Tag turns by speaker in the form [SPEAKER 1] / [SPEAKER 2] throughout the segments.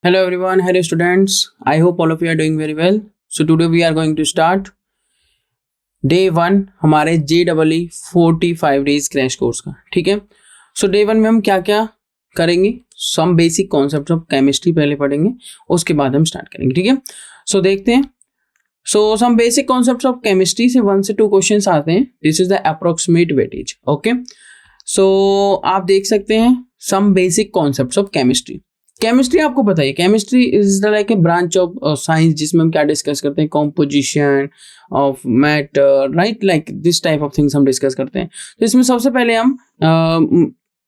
[SPEAKER 1] Hello everyone, hello students. I hope all of you are doing very well. So today we are going to start day 1 हमारे JEE 45 days crash course का. ठीक है. सो day 1 में हम क्या क्या करेंगे, some basic concept of chemistry पहले पढ़ेंगे, उसके बाद हम स्टार्ट करेंगे. ठीक है. सो देखते हैं. So some basic concept of chemistry से 1 से 2 क्वेश्चंस आते हैं. This is the approximate weightage. Okay. So आप देख सकते हैं some basic concepts of chemistry. Chemistry आपको पता है, chemistry is the like a branch of science जिसमें हम क्या डिस्कस करते हैं, composition of matter, right, like this type of things हम डिस्कस करते हैं. तो इसमें सबसे पहले हम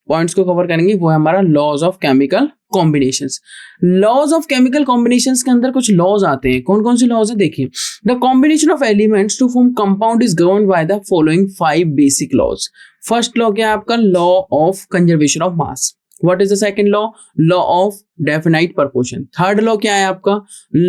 [SPEAKER 1] पॉइंट्स को कवर करेंगे, वो है हमारा laws of chemical combinations. Laws of chemical combinations के अंदर कुछ लॉज आते हैं. कौन कौन से लॉज है देखिए. The combination of elements to form compound is governed by the following 5 basic laws. First law क्या है आपका, law of conservation of mass. What is the second law? Law of definite proportion. Third law क्या है आपका,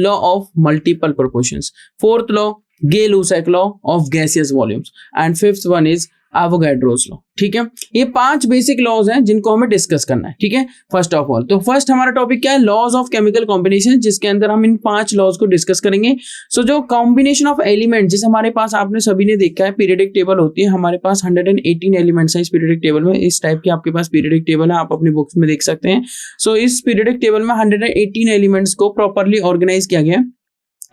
[SPEAKER 1] law of multiple proportions. Fourth law, Gay-Lussac law of gaseous volumes. And fifth one is Avogadro's law. ठीक है. ये 5 basic laws हैं जिनको हमें discuss करना है. ठीक है. फर्स्ट ऑफ ऑल तो फर्स्ट हमारा टॉपिक क्या है, लॉज ऑफ केमिकल कॉम्बिनेशन, जिसके अंदर हम इन 5 लॉज को डिस्कस करेंगे. सो जो कॉम्बिनेशन ऑफ एलिमेंट, जैसे हमारे पास आपने सभी ने देखा है पीरियडिक टेबल होती है, हमारे पास 118 एलिमेंट्स हैं इस पीरियडिक टेबल में. इस टाइप की आपके पास पीरियडिक टेबल है, आप अपनी बुक्स में देख सकते हैं. सो इस पीरियडिक टेबल में 118 एलिमेंट्स को प्रॉपरली ऑर्गेनाइज किया गया है.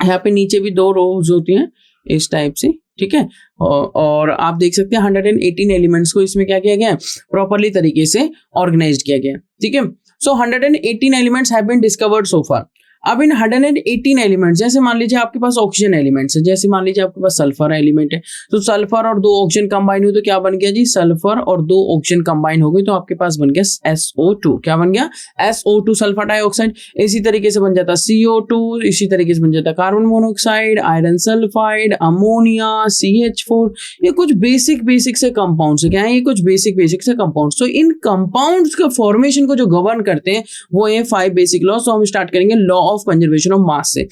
[SPEAKER 1] यहाँ पे नीचे भी 2 रोज होती हैं इस टाइप से. ठीक है. और आप देख सकते हैं 118 एलिमेंट्स को इसमें क्या किया गया है, प्रॉपरली तरीके से ऑर्गेनाइज्ड किया गया है. ठीक है. So 118 elements have been discovered so far. अब इन 118 एलिमेंट्स, जैसे मान लीजिए आपके पास ऑक्सीजन एलिमेंट्स है, जैसे मान लीजिए आपके पास सल्फर एलिमेंट है, तो सल्फर और 2 ऑक्सीजन कंबाइन हुए तो क्या बन गया जी, सल्फर और 2 ऑक्सीजन कंबाइन हो गए तो आपके पास बन गया SO2. क्या बन गया, SO2 सल्फर डाइऑक्साइड. इसी तरीके से बन जाता CO2, इसी तरीके से बन जाता carbon monoxide, iron sulphide, ammonia, CH4. ये कुछ बेसिक से कंपाउंड्स है. क्या है ये, कुछ बेसिक से कंपाउंड्स. तो इन कंपाउंड्स का फॉर्मेशन को जो गवर्न करते हैं वो ये 5 बेसिक लॉज. तो हम स्टार्ट करेंगे लॉ ऑफ कंजर्वेशन ऑफ मास से.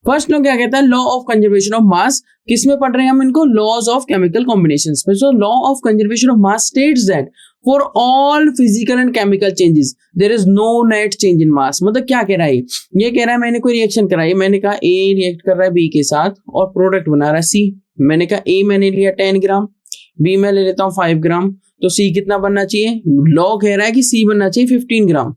[SPEAKER 1] फर्स्ट लॉ क्या कहता है, लॉ ऑफ कंजर्वेशन ऑफ मास. किसमें पढ़ रहे हैं हम इनको, लॉज ऑफ केमिकल कॉम्बिनेशंस में. So law of conservation of mass states that for all physical and chemical changes there is no net change in mass. मतलब क्या कह रहा है ये कह रहा है मैंने कोई रिएक्शन कराई, मैंने कहा A रिएक्ट कर रहा है B के साथ और प्रोडक्ट बना रहा है C. मैंने कहा A मैंने लिया 10 ग्राम, B मैं ले लेता हूँ 5 ग्राम, तो C कितना बनना चाहिए, लॉ कह रहा है कि C बनना चाहिए 15 ग्राम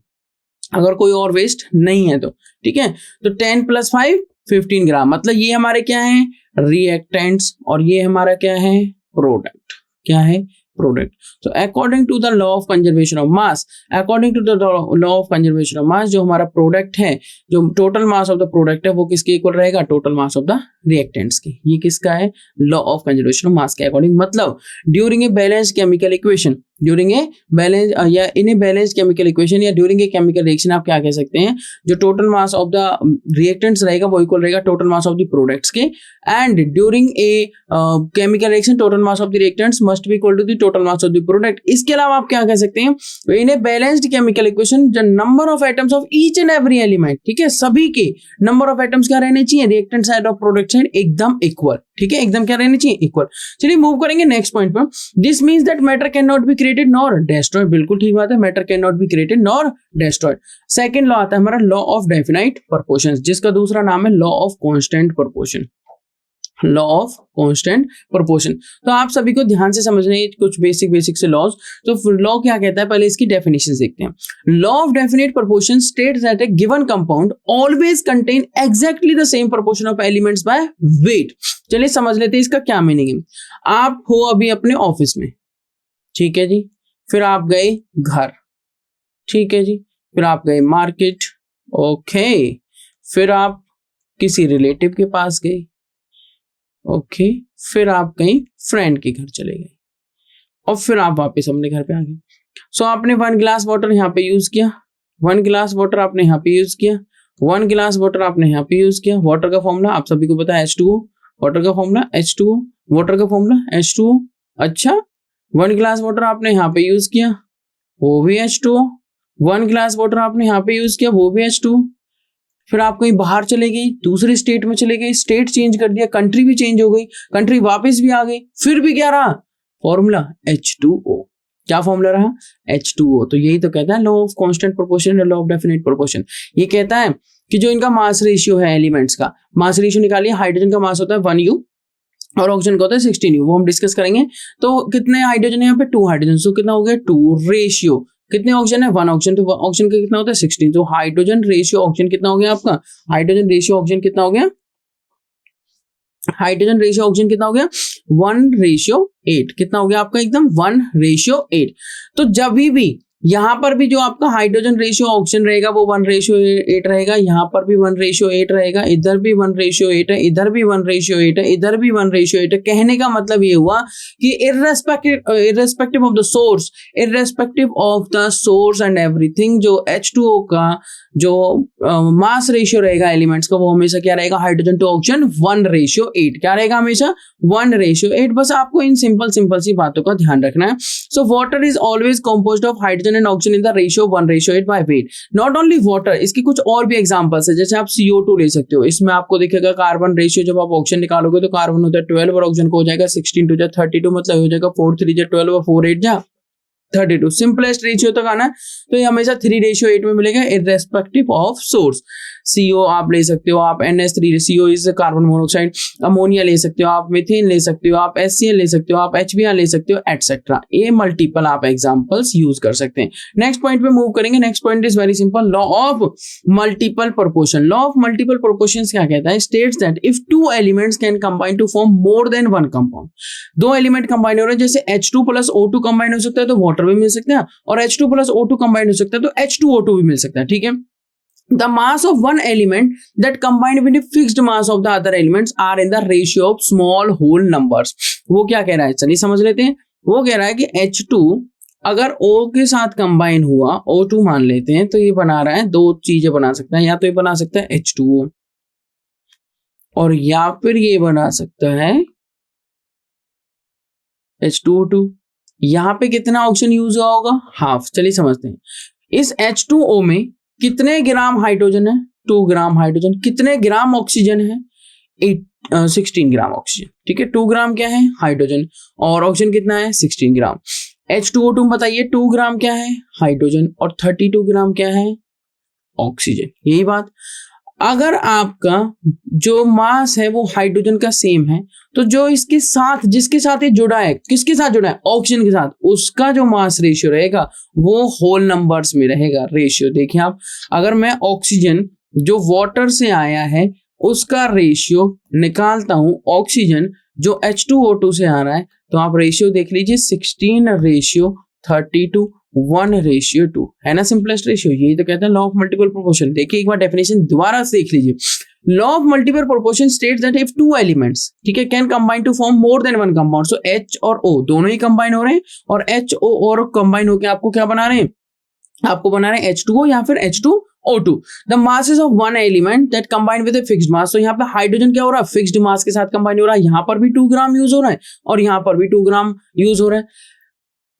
[SPEAKER 1] अगर कोई और वेस्ट नहीं है तो. ठीक है. तो 10 + 5 15 ग्राम. मतलब ये हमारे क्या है, रिएक्टेंट्स, और ये हमारा क्या है, प्रोडक्ट. क्या है, प्रोडक्ट. तो according to the law of conservation of mass, according to the law of conservation of mass, जो हमारा प्रोडक्ट है, जो total mass of the product है, वो किसके इक्वल रहेगा, total mass of the reactants के. ये किसका है, law of conservation of mass के अकॉर्डिंग. मतलब during a balance chemical equation, during a balance या in a balance chemical equation या ड्यूरिंग ए केमिकल रिएक्शन, आप क्या कह सकते हैं, जो total mass of the reactants रहेगा वो इक्वल रहेगा total mass of the products के. And during a chemical reaction total mass of the reactants must be equal to the total mass of the product. इसके अलावा आप क्या कह सकते हैं, in a balanced chemical equation the number of atoms of each and every element, ठीक है, सभी के नंबर ऑफ एटम्स क्या रहने चाहिए, रिएक्टेंट साइड और प्रोडक्ट साइड एकदम इक्वल. ठीक है, एकदम क्या रहने चाहिए, इक्वल. चलिए मूव करेंगे नेक्स्ट पॉइंट पर. This means that matter can not be created nor destroyed. बिल्कुल ठीक बात है, matter can not be created nor destroyed. Second law आता है हमारा लॉ ऑफ डेफिनाइट प्रोपोर्शंस, जिसका दूसरा नाम है law of constant proportion. Law of constant proportion. तो आप सभी को ध्यान से समझने कुछ बेसिक से लॉज. तो लॉ क्या कहता है, पहले इसकी डेफिनेशंस देखते हैं. Law of definite proportion states that A given compound always contain exactly the same proportion of elements by weight. चलिए समझ लेते हैं इसका क्या मीनिंग है. आप हो अभी अपने ऑफिस में, ठीक है जी, फिर आप गए घर, ठीक है जी, फिर आप गए मार्केट, ओके, फिर आप किसी रिलेटिव के पास गए, ओके, फिर आप कहीं फ्रेंड के घर चले गए और फिर आप वापस अपने घर पे आ गए. सो आपने 1 गिलास वाटर यहाँ पे यूज किया, 1 गिलास वाटर आपने यहाँ पे यूज किया, 1 गिलास वाटर आपने यहाँ पे यूज किया. वाटर का फॉर्मूला आप सभी को पता है H2O. वाटर का फॉर्मूला H2O, वाटर का फॉर्मूला H2O. अच्छा, 1 गिलास वाटर आपने यहाँ पे यूज किया, वो भी H2O. 1 गिलास वाटर आपने यहाँ पे यूज किया, वो भी H2O. फिर आप कहीं बाहर चले गए, दूसरे स्टेट में चले गए, स्टेट चेंज कर दिया, कंट्री भी चेंज हो गई, कंट्री वापस भी आ गई, फिर भी क्या रहा, फॉर्मूला H2O. क्या फॉर्मूला रहा, H2O। तो यही तो कहता है law of constant proportion, law of definite proportion. ये कहता है कि जो इनका मास रेशियो है एलिमेंट्स का, मास रेशियो निकालिए, हाइड्रोजन का मास होता है 1U और ऑक्सीजन का होता है 16U, वो हम डिस्कस करेंगे। तो कितने हाइड्रोजन है यहाँ पे, 2 हाइड्रोजन, सो कितना हो गया 2 रेशियो, कितने ऑक्सीजन है 1 ऑक्सीजन, तो ऑक्सीजन का कितना होता है 16, तो हाइड्रोजन रेशियो ऑक्सीजन कितना हो गया आपका, हाइड्रोजन रेशियो ऑक्सीजन कितना हो गया, हाइड्रोजन रेशियो ऑक्सीजन कितना हो गया 1:8, कितना हो गया आपका एकदम 1:8। तो जब भी यहाँ पर भी जो आपका हाइड्रोजन रेशियो ऑक्सीजन रहेगा वो 1:8 रहेगा, यहाँ पर भी 1:8 रहेगा, इधर भी 1:8 है, इधर भी 1:8 है, इधर भी 1:8 है। कहने का मतलब ये हुआ कि irrespective of the source, irrespective of the source and everything, जो H2O का जो मास रेशियो रहेगा एलिमेंट्स का, वो हमेशा क्या रहेगा, हाइड्रोजन टू ऑक्सीजन 1:8, क्या रहेगा हमेशा 1:8। बस आपको इन सिंपल सी बातों का ध्यान रखना है। So water is always composed of hydrogen and oxygen in the ratio 1:8 by weight. Not only water, इसकी कुछ और भी एग्जांपल्स है, जैसे आप CO2 ले सकते हो, इसमें आपको दिखेगा कार्बन रेशियो, जब आप ऑक्सीजन निकालोगे तो कार्बन होता है 12 और ऑक्सीजन को हो जाएगा 16 2 32, मतलब हो जाएगा 4 3 12 और 4 8 32। सिंपलेस्ट रेशियो तक आना है तो ये हमेशा 3:8 में मिलेगा इररेस्पेक्टिव ऑफ सोर्स। CO आप ले सकते हो, आप NH3, CO is carbon monoxide, ammonia ले सकते हो आप, मीथेन ले सकते हो आप, HCl ले सकते हो आप, HBr ले सकते हो, एटसेट्रा। ये मल्टीपल आप एग्जांपल्स यूज कर सकते हैं। नेक्स्ट पॉइंट पे मूव करेंगे। Next point is very simple, law of multiple proportion. Law of multiple proportion क्या कहता है, states that if 2 elements can combine to form more than 1 compound, 2 element combine हो रहे हैं, जैसे H2 + O2 कंबाइन हो सकता है तो वाटर भी मिल सकता है, और H2 + O2 कंबाइन हो सकता है तो H2O2 भी मिल सकता है, ठीक है। The mass of one element that combined with the fixed mass of the other elements are in the ratio of small whole numbers। वो क्या कह रहा है, चलिए समझ लेते हैं। वो कह रहा है कि H2 अगर O के साथ कंबाइन हुआ, O2 मान लेते हैं, तो ये बना रहा है 2 चीजें बना सकता है, या तो ये बना सकता है H2O और या फिर ये बना सकता है H2O2। यहाँ पे कितना ऑक्सीजन यूज हुआ होगा, हाफ। चलिए समझते हैं, इस H2O में कितने ग्राम हाइड्रोजन है, 2 ग्राम हाइड्रोजन, कितने ग्राम ऑक्सीजन है, 16 ग्राम ऑक्सीजन, ठीक है। 2 ग्राम क्या है हाइड्रोजन और ऑक्सीजन कितना है 16 ग्राम। H2O2 बताइए 2 ग्राम क्या है हाइड्रोजन और 32 ग्राम क्या है ऑक्सीजन। यही बात, अगर आपका जो मास है वो हाइड्रोजन का सेम है, तो जो इसके साथ, जिसके साथ ये जुड़ा है, किसके साथ जुड़ा है, ऑक्सीजन के साथ, उसका जो मास रेशियो रहेगा वो होल नंबर्स में रहेगा रेशियो। देखिए आप, अगर मैं ऑक्सीजन जो वाटर से आया है उसका रेशियो निकालता हूं, ऑक्सीजन जो H2O2 से आ रहा है, तो आप रेशियो देख लीजिए 16:32 1:2 है ना, सिंपलेस्ट रेशियो। यही तो कहते हैं लॉ ऑफ मल्टीपल प्रोपोर्शन। देखिए एक बार डेफिनेशन दोबारा से देख लीजिए। Law of multiple proportion states that if 2 elements, ठीक है, can combine to form more than 1 compound, so H और O दोनों ही कंबाइन हो रहे हैं, और HO और कंबाइन होकर आपको क्या बना रहे हैं, आपको बना रहे हैं H2O या फिर H2O2। The masses of one element that combine with a fixed mass, तो यहाँ पे हाइड्रोजन क्या हो रहा है, फिक्स्ड मास के साथ कंबाइन हो रहा है, यहाँ पर भी 2 ग्राम यूज हो रहा है और यहाँ पर भी 2 ग्राम यूज हो रहा है।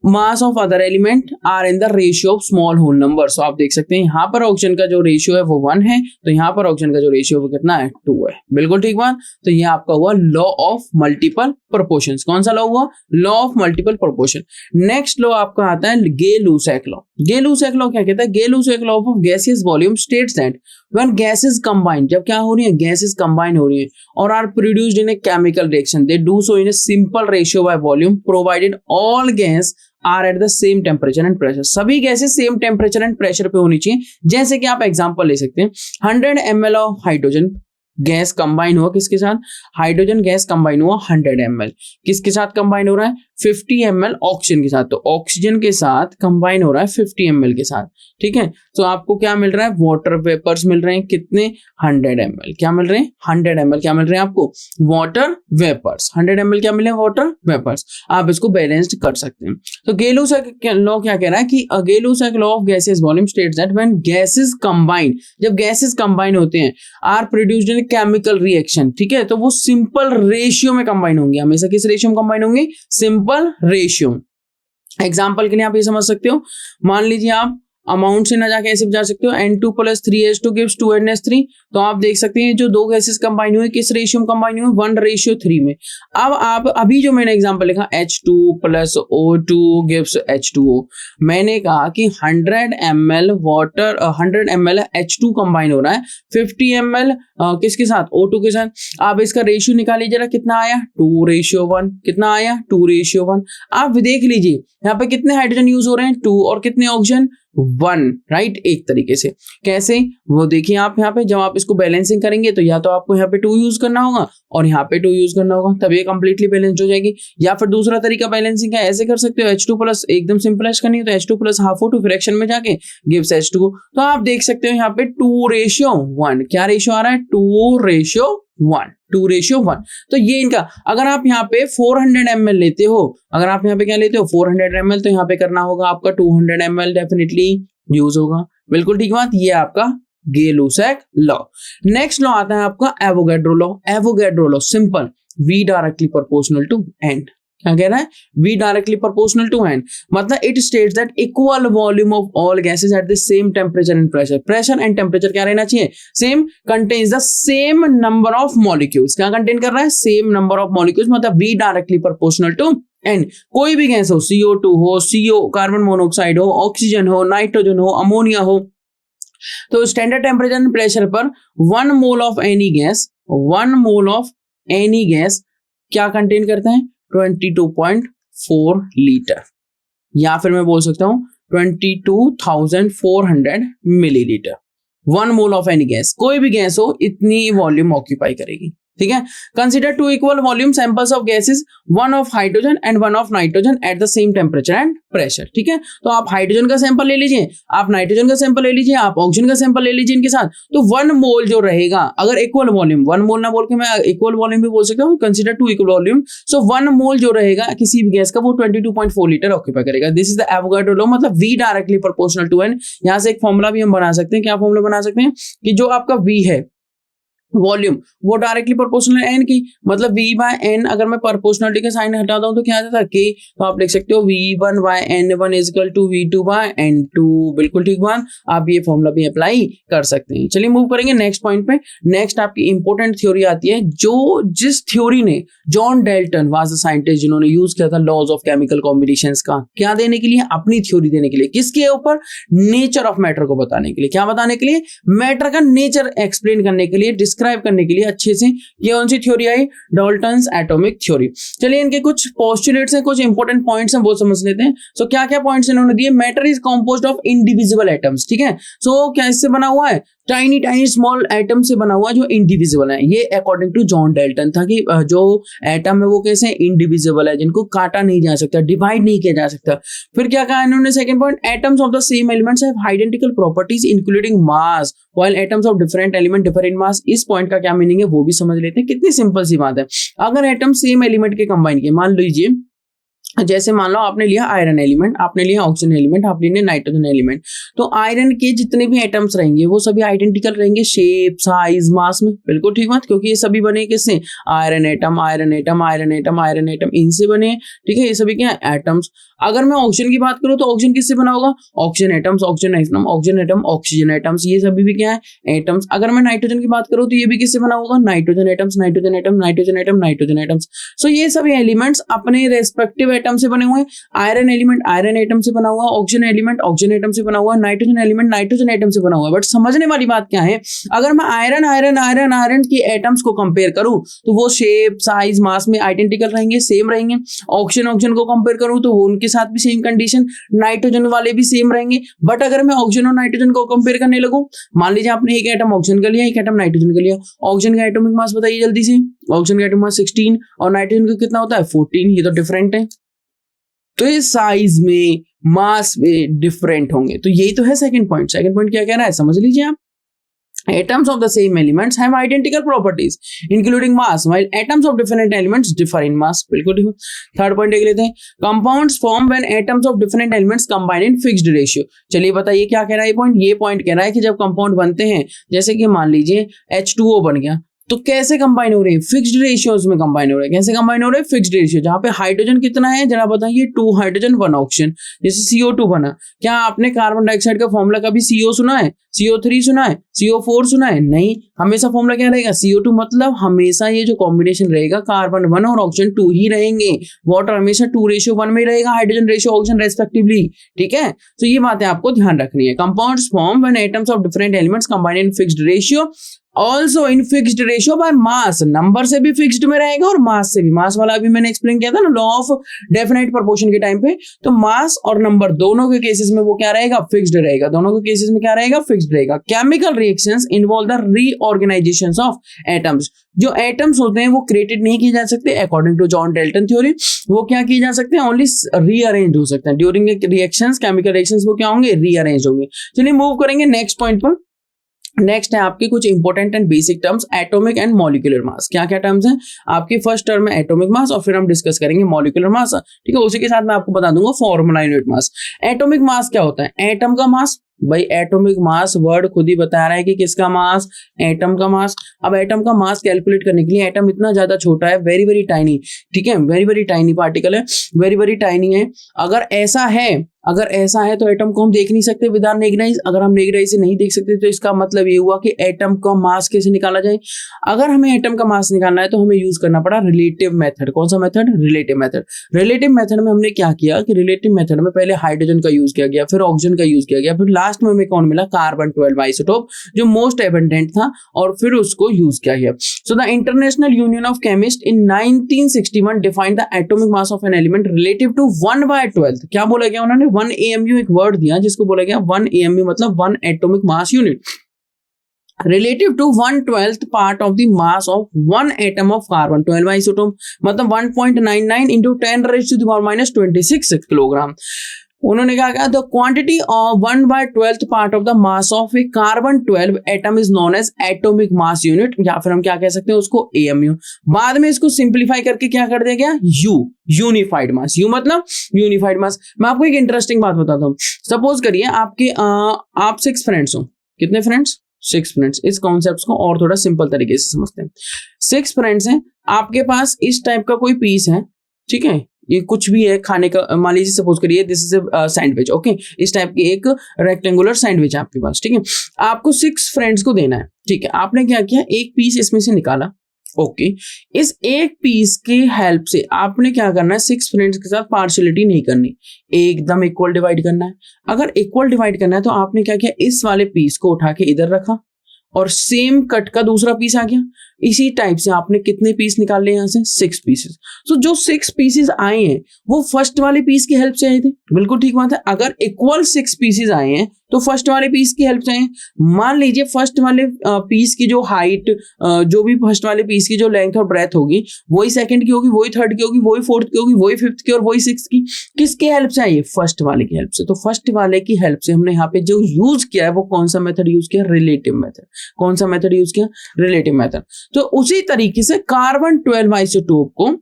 [SPEAKER 1] Mass of other element are in the ratio of small whole number. So आप देख सकते हैं यहाँ पर ऑक्सीजन का जो रेशियो है वो 1 है, तो यहाँ पर ऑक्सीजन का जो रेशियो वो कितना है 2 है। बिल्कुल ठीक बात। तो ये आपका हुआ लॉ ऑफ मल्टीपल प्रोपोर्शंस। कौन सा लॉ हुआ, law of multiple proportion. Next law आपका आता है गे-लुसाक लॉ। गे-लुसाक लॉ क्या कहता है, Gay-Lussac law of gaseous volume states that when gases combine, जब क्या हो रही है, गैसेस कंबाइन हो रही है और are produced in a chemical reaction, they do so in a simple ratio by volume provided all gas are at the same temperature and pressure. सभी gases same temperature and pressure पे होनी चाहिए। जैसे कि आप एग्जांपल ले सकते हैं, 100 ml of hydrogen gas combine हुआ किसके साथ, हाइड्रोजन गैस कंबाइन हुआ 100 ml, किसके साथ कंबाइन हो रहा है 50 ml ऑक्सीजन के साथ, तो ऑक्सीजन के साथ कंबाइन हो रहा है 50 ml के साथ, ठीक है। तो आपको क्या मिल रहा है, वाटर वेपर्स मिल रहे हैं, कितने 100 ml, क्या मिल रहे हैं 100 ml, क्या मिल रहे हैं आपको वाटर वेपर्स, 100 ml क्या मिले वाटर वेपर्स। आप इसको बैलेंस्ड कर सकते हैं। तो गे-लुसाक लॉ क्या कह रहा है कि Gay-Lussac law of gases volume states that when gases combine, जब गैसेस कंबाइन होते हैं, are produced in chemical reaction, ठीक है, तो वो सिंपल रेशियो में कंबाइन होंगे। हमेशा किस रेशियो में कंबाइन होंगे, सिंपल रेशियो। एग्जांपल के लिए आप ये समझ सकते हो, मान लीजिए आप अमाउंट से ना जाके ऐसे जा सकते हो N2 + 3H2 गिव्स 2NH3। तो आप देख सकते हैं जो दो गैसेस कंबाइन हुए किस रेशियो में कंबाइन हुए, 1:3 में। अब आप अभी जो मैंने एग्जांपल लिखा H2 + O2 गिव्स H2O, मैंने कहा कि 100 ml water 100 ml H2 combine हो रहा है 50 ml किसके साथ, O2 के साथ। आप इसका रेशियो निकालिए जरा, कितना आया 2:1। कितना आया 2:1। आप देख लीजिए यहाँ पे कितने हाइड्रोजन यूज हो रहे हैं 2, और कितने ऑक्सीजन 1, राइट। एक तरीके से कैसे वो देखिए आप यहाँ पे जब आप इसको बैलेंसिंग करेंगे तो या तो आपको यहाँ पे 2 यूज करना होगा और यहाँ पे 2 यूज करना होगा, तब ये कंप्लीटली बैलेंस हो जाएगी। या फिर दूसरा तरीका बैलेंसिंग का ऐसे कर सकते हो, H2+ एकदम सिंपलाइज करनी है तो H2+ ½ O2 फ्रैक्शन में जाके गिव्स H2। तो आप देख सकते हो यहाँ पे 2:1। क्या रेशियो आ रहा है 2:1। 2:1। तो ये इनका, अगर आप यहाँ पे 400 ml लेते हो, अगर आप यहाँ पे क्या लेते हो 400 ml, तो यहाँ पे करना होगा आपका 200 ml डेफिनेटली यूज होगा। बिल्कुल ठीक बात, ये आपका गे-लुसाक लॉ। नेक्स्ट लॉ आता है आपका Avogadro law. Avogadro law simple, V directly proportional to N। क्या कह रहा है, V directly proportional to N, मतलब it states that equal volume of all gases at the same temperature and pressure. Pressure and temperature क्या रहना चाहिए, same, contains the same number of molecules. क्या contain कर रहा है, सेम नंबर ऑफ मॉलिक्यूल्स, मतलब V directly proportional to N। कोई भी गैस हो, CO2 हो, CO कार्बन मोनोऑक्साइड हो, ऑक्सीजन हो, नाइट्रोजन हो, अमोनिया हो, तो स्टैंडर्ड टेम्परेचर एंड प्रेशर पर 1 mole of any gas, 1 mole of any gas क्या कंटेन करता है 22.4 लीटर, या फिर मैं बोल सकता हूं 22,400 millilitre. 1 mole of any gas, कोई भी गैस हो इतनी वॉल्यूम ऑक्यूपाई करेगी, ठीक है। Consider 2 equal volume samples of gases, 1 of hydrogen and 1 of nitrogen eight the same temperature and pressure, ठीक है। तो आप हाइड्रोजन का सैंपल ले लीजिए, आप नाइट्रोजन का सैंपल ले लीजिए, आप ऑक्सीजन का सैंपल ले लीजिए इनके साथ, तो 1 मोल जो रहेगा, अगर इक्वल वॉल्यूम, 1 मोल ना बोल के मैं इक्वल वॉल्यूम भी बोल सकता हूँ, consider 2 equal volume, so 1 mole जो रहेगा किसी भी गैस का वो 22.4 लीटर ऑक्यूपाई करेगा। This is the Avogadro law, मतलब V directly proportional to N। यहाँ से एक फॉर्मूला भी हम बना सकते हैं, क्या फॉर्मूला बना सकते हैं कि जो आपका V है वॉल्यूम, वो डायरेक्टली प्रोपोर्शनल N की, मतलब V/N, अगर मैं प्रोपोर्शनलिटी का साइन हटाता हूं तो क्या आ जाता है K, तो आप लिख सकते हो V1/N1 = V2/N2। बिल्कुल ठीक बात, आप ये फॉर्मूला भी अप्लाई कर सकते हैं। चलिए मूव करेंगे नेक्स्ट पॉइंट पे। नेक्स्ट आपकी इंपॉर्टेंट थ्योरी आती है, जो जिस थ्योरी ने John Dalton was the scientist जिन्होंने यूज किया था लॉज ऑफ केमिकल कॉम्बिनेशंस का, क्या देने के लिए, अपनी थ्योरी देने के लिए, किसके ऊपर, नेचर ऑफ मैटर को बताने के लिए। क्या बताने के लिए, मैटर का नेचर एक्सप्लेन करने के लिए, डिस्क्राइब करने के लिए अच्छे से। ये कौन सी थ्योरी आई, डाल्टन्स एटॉमिक थ्योरी। चलिए इनके कुछ पोस्टुलेट्स हैं, कुछ इंपॉर्टेंट पॉइंट्स हैं, वो समझ लेते हैं। सो क्या क्या पॉइंट्स इन्होंने दिए, matter is composed of indivisible atoms, ठीक है। सो क्या इससे बना हुआ है, टाइनी टाइनी स्मॉल एटम से बना हुआ जो इंडिविजिबल है। ये अकॉर्डिंग टू जॉन डाल्टन था कि जो एटम है वो कैसे इंडिविजिबल है, जिनको काटा नहीं जा सकता, डिवाइड नहीं किया जा सकता। फिर क्या कहा इन्होंने, second point, atoms of the same elements have identical properties including mass while atoms of different element differ in mass. इस पॉइंट का क्या मीनिंग है वो भी समझ लेते हैं। कितनी सिंपल सी बात है, अगर एटम सेम एलिमेंट के कंबाइन किए, मान लीजिए जैसे मान लो आपने लिया आयरन एलिमेंट, आपने लिया ऑक्सीजन एलिमेंट, आपने लिया नाइट्रोजन एलिमेंट, तो आयरन के जितने भी एटम्स रहेंगे वो सभी आइडेंटिकल रहेंगे शेप, साइज, मास में। बिल्कुल ठीक बात, क्योंकि ये सभी बने किससे, iron atom, iron atom, iron atom, iron atom, इनसे बने, ठीक है। ये सभी क्या है, एटम्स। अगर मैं ऑक्सीजन की बात करूं तो ऑक्सीजन किससे बना होगा, oxygen atoms, oxygen atom, oxygen atom, oxygen atoms, ये सभी भी क्या है, एटम्स। अगर मैं नाइट्रोजन की बात करूं तो ये भी किससे बना होगा, nitrogen atoms, nitrogen atom, nitrogen atom, nitrogen atoms. So ये सभी एलिमेंट्स अपने रेस्पेक्टिव एटम से बने हुए हैं। आयरन एलिमेंट आयरन एटम से बना हुआ, ऑक्सीजन एलिमेंट ऑक्सीजन एटम से बना हुआ, नाइट्रोजन एलिमेंट नाइट्रोजन एटम से बना हुआ। बट समझने वाली बात क्या है, अगर मैं आयरन आयरन आयरन आयरन की एटम्स को कंपेयर करूं तो वो शेप, साइज, मास में आइडेंटिकल रहेंगे, सेम रहेंगे। ऑक्सीजन ऑक्सीजन को कंपेयर करूं तो वो उनके साथ भी सेम कंडीशन, नाइट्रोजन वाले भी सेम रहेंगे। बट अगर मैं ऑक्सीजन और नाइट्रोजन को कंपेयर करने लगूं, मान लीजिए आपने एक एटम ऑक्सीजन का लिया, एक एटम नाइट्रोजन का लिया, ऑक्सीजन का एटॉमिक मास बताइए जल्दी से, ऑक्सीजन का एटॉमिक मास 16 और नाइट्रोजन का कितना होता है 14, ये तो डिफरेंट है। तो ये साइज में, मास में डिफरेंट होंगे। तो यही तो है सेकंड पॉइंट। सेकंड पॉइंट क्या कह रहा है समझ लीजिए आप, atoms of the same elements have identical properties including mass while atoms of different elements differ in mass। बिल्कुल ठीक। थर्ड पॉइंट देख लेते हैं, compounds form when atoms of different elements combine in fixed ratio। चलिए बताइए क्या कह रहा है ये पॉइंट। ये पॉइंट कह रहा है कि जब कंपाउंड बनते हैं, जैसे कि मान लीजिए H2O बन गया, तो कैसे कंबाइन हो रहे हैं? फिक्स्ड रेशियोज में कंबाइन हो रहे हैं। कैसे कंबाइन हो रहे हैं? फिक्स्ड रेशियो, जहां पे हाइड्रोजन कितना है जरा बताइए, 2 हाइड्रोजन 1 ऑक्सीजन। जैसे CO2 बना, क्या आपने कार्बन डाइऑक्साइड का फॉर्मूला कभी CO सुना है, CO3 सुना है, CO4 सुना है? नहीं, हमेशा फॉर्मूला क्या रहेगा? CO2, मतलब हमेशा ये जो कॉम्बिनेशन रहेगा कार्बन 1 और ऑक्सीजन 2 ही रहेंगे। वाटर हमेशा 2:1 में ही रहेगा, हाइड्रोजन रेशियो ऑक्सीजन रेस्पेक्टिवली। ठीक है, तो ये बातें आपको ध्यान रखनी है। Compounds form when atoms of different elements combine in fixed ratio, also in fixed ratio by mass. Number से भी फिक्स्ड में रहेगा और मास से भी। मास वाला अभी मैंने एक्सप्लेन किया था ना लॉ ऑफ डेफिनेट प्रोपोर्शन के टाइम पे, तो मास और नंबर दोनों के केसेस में वो क्या रहेगा? फिक्स्ड रहेगा। दोनों के केसेस में क्या रहेगा? फिक्स्ड रहेगा। Chemical reactions involve the reorganisations of atoms. जो एटम्स होते हैं वो क्रिएटेड नहीं किए जा सकते according to John Dalton theory. वो क्या किए जा सकते हैं? ओनली रीअरेंज हो सकते हैं। ड्यूरिंग रिएक्शंस, केमिकल रिएक्शंस वो क्या होंगे? रीअरेंज होंगे। चलिए मूव करेंगे नेक्स्ट पॉइंट पर। नेक्स्ट है आपके कुछ important and basic terms, atomic and molecular mass. क्या क्या टर्म्स हैं आपके? फर्स्ट टर्म है एटॉमिक मास और फिर हम डिस्कस करेंगे मॉलिक्यूलर मास। ठीक है, उसी के साथ मैं आपको बता दूंगा फॉर्मूला यूनिट मास। एटॉमिक मास क्या होता है? एटम का मास। भाई एटॉमिक मास वर्ड खुद ही बता रहा है कि किसका मास? एटम का मास। अब एटम का मास कैलकुलेट करने के लिए, एटम इतना ज्यादा छोटा है, वेरी वेरी टाइनी, ठीक है, वेरी वेरी टाइनी पार्टिकल है, वेरी वेरी टाइनी है। अगर ऐसा है तो एटम को हम देख नहीं सकते विदाउट नेगराइज। अगर हम नेगराइज से नहीं देख सकते तो इसका मतलब ये हुआ कि एटम का मास कैसे निकाला जाए? अगर हमें एटम का मास निकालना है तो हमें यूज करना पड़ा रिलेटिव मेथड। कौन सा method? Relative method. Relative method में हमने क्या किया कि रिलेटिव मेथड में पहले हाइड्रोजन का यूज किया गया, फिर ऑक्सीजन का यूज किया गया, फिर लास्ट में हमें कौन मिला? कार्बन 12 आइसोटोप, जो मोस्ट एबंडेंट था, और फिर उसको यूज किया गया। So the international union of chemist in 1961 defined the atomic mass of an element relative to 1/12। क्या बोला गया उन्होंने? 1 AMU, एक वर्ड दिया जिसको बोला गया 1 AMU, मतलब 1 atomic mass unit, relative to 1/12 part of the mass of one atom of carbon 12 isotope, मतलब 1.99 into 10⁻⁻26 किलोग्राम। उन्होंने कहा क्या? The quantity of 1/12 part of the mass of a carbon 12 atom is known as atomic mass unit, या फिर हम क्या कह सकते हैं उसको? AMU। बाद में इसको सिंप्लीफाई करके क्या कर दिया गया? Unified mass. यू मतलब यूनिफाइड मास। मैं आपको एक इंटरेस्टिंग बात बताता हूँ। सपोज करिए आपके आप 6 फ्रेंड्स हो। कितने फ्रेंड्स? 6 फ्रेंड्स। इस कॉन्सेप्ट को और थोड़ा सिंपल तरीके से समझते हैं। 6 फ्रेंड्स हैं, आपके पास इस टाइप का कोई पीस है, ठीक है, ये कुछ भी है खाने का, मान लीजिए सपोज करिए this is a sandwich, okay, इस टाइप की एक रेक्टेंगुलर सैंडविच है आपके पास, ठीक है। आपको 6 फ्रेंड्स को देना है, ठीक है। आपने क्या किया? एक पीस इसमें से निकाला, ओके। इस एक पीस की हेल्प से आपने क्या करना है? 6 फ्रेंड्स के साथ पार्शियलिटी नहीं करनी, एकदम इक्वल डिवाइड करना है। अगर इक्वल डिवाइड करना है तो आपने क्या किया? इस वाले पीस को उठा के इधर रखा और सेम कट का दूसरा पीस आ गया। इसी टाइप से आपने कितने पीस निकाले यहाँ से? 6 पीसेस। तो जो 6 पीसेस आए हैं वो फर्स्ट वाले पीस की हेल्प से आए थे। बिल्कुल ठीक बात है। अगर इक्वल 6 पीसेस आए हैं तो फर्स्ट वाले पीस की हेल्प से आए। मान लीजिए फर्स्ट वाले पीस की जो हाइट, जो भी फर्स्ट वाले पीस की जो लेंथ और ब्रेथ होगी वही सेकंड की होगी, वही थर्ड की होगी, वही फोर्थ की होगी, वही फिफ्थ की और वही सिक्स्थ की। किसके हेल्प से आई है? फर्स्ट वाले की हेल्प से। तो फर्स्ट वाले की हेल्प से हमने यहाँ पे जो यूज किया है वो कौन सा मेथड यूज किया? Relative method. कौन सा मेथड यूज किया? Relative method. तो उसी तरीके से कार्बन 12 आइसोटोप को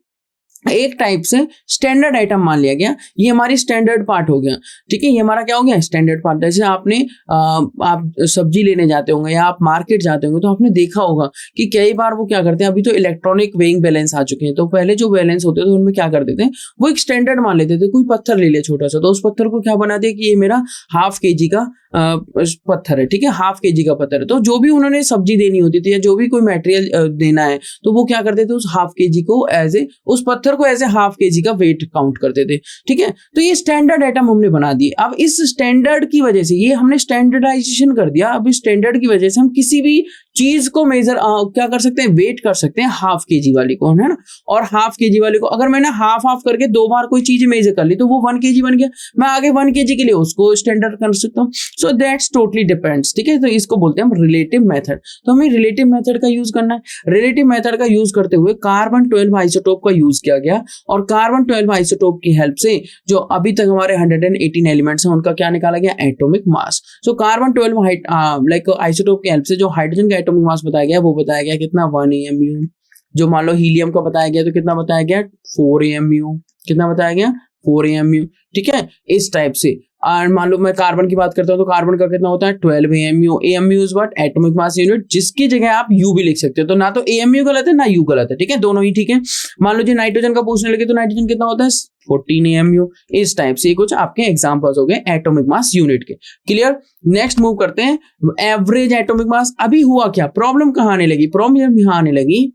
[SPEAKER 1] एक टाइप से स्टैंडर्ड आइटम मान लिया गया। ये हमारी स्टैंडर्ड पार्ट हो गया, ठीक है। ये हमारा क्या हो गया? Standard part. जैसे आपने आप सब्जी लेने जाते होंगे या आप मार्केट जाते होंगे तो आपने देखा होगा कि कई बार वो क्या करते हैं, अभी तो इलेक्ट्रॉनिक वेइंग बैलेंस आ चुके हैं, तो पहले जो बैलेंस होते थे उनमें क्या कर देते हैं, वो एक स्टैंडर्ड मान लेते थे। कोई पत्थर ले लिया छोटा सा, तो उस पत्थर को क्या बना दिया कि ये मेरा ½ kg का पत्थर है, ठीक है, ½ kg का पत्थर है। तो जो भी उन्होंने सब्जी देनी होती थी या जो भी कोई मटेरियल देना है तो वो क्या करते थे? उस ½ kg को एज ए, उस पत्थर को ऐसे ½ kg का वेट काउंट करते थे, ठीक है। तो ये स्टैंडर्ड आइटम हमने बना दिए। अब इस स्टैंडर्ड की वजह से, ये हमने स्टैंडर्डाइजेशन कर दिया। अब इस स्टैंडर्ड की वजह से हम किसी भी चीज को मेजर क्या कर सकते हैं? वेट कर सकते हैं ½ kg वाली को, है ना। और ½ kg वाले को अगर मैंने हाफ करके 2 बार कोई चीज मेजर कर ली तो वो 1 kg बन गया। मैं आगे 1 kg के लिए उसको स्टैंडर्ड कर सकता हूँ। सो दैट्स टोटली डिपेंड्स, ठीक है। तो इसको बोलते हैं हम रिलेटिव मेथड। तो हमें रिलेटिव मेथड का यूज करना है। रिलेटिव मेथड का यूज करते हुए कार्बन 12 आइसोटोप का यूज किया गया और कार्बन 12 आइसोटोप की हेल्प से जो अभी तक हमारे 118 एलिमेंट्स हैं उनका क्या निकाला गया? Atomic mass. So carbon 12 isotope की हेल्प से जो हाइड्रोजन का एटॉमिक मास बताया गया वो बताया गया कितना? 1 AMU। जो मान लो हीलियम का बताया गया तो कितना बताया गया? 4 AMU। कितना बताया गया? 4 AMU, ठीक है। इस टाइप से और मान लो मैं कार्बन की बात करता हूँ तो कार्बन का कितना होता है 12 AMU। AMU is what, atomic mass unit, जिसकी जगह आप यू भी लिख सकते हो। तो ना तो AMU गलत है ना यू गलत है, ठीक है, दोनों ही ठीक है। मान लो जी नाइट्रोजन का पूछने लगे तो नाइट्रोजन कितना होता है 14 AMU। इस टाइप से कुछ आपके एग्जांपल्स हो गए एटॉमिक मास यूनिट के। क्लियर। नेक्स्ट मूव करते हैं एवरेज एटॉमिक मास। अभी हुआ क्या, प्रॉब्लम कहाँ आने लगी, प्रॉब्लम यहाँ आने लगी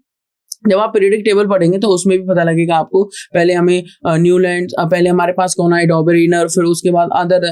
[SPEAKER 1] जब आप पीरियडिक टेबल पढ़ेंगे तो उसमें भी पता लगेगा आपको। पहले हमें न्यूलैंड, पहले हमारे पास कौन आए, डॉबरिनर, फिर उसके बाद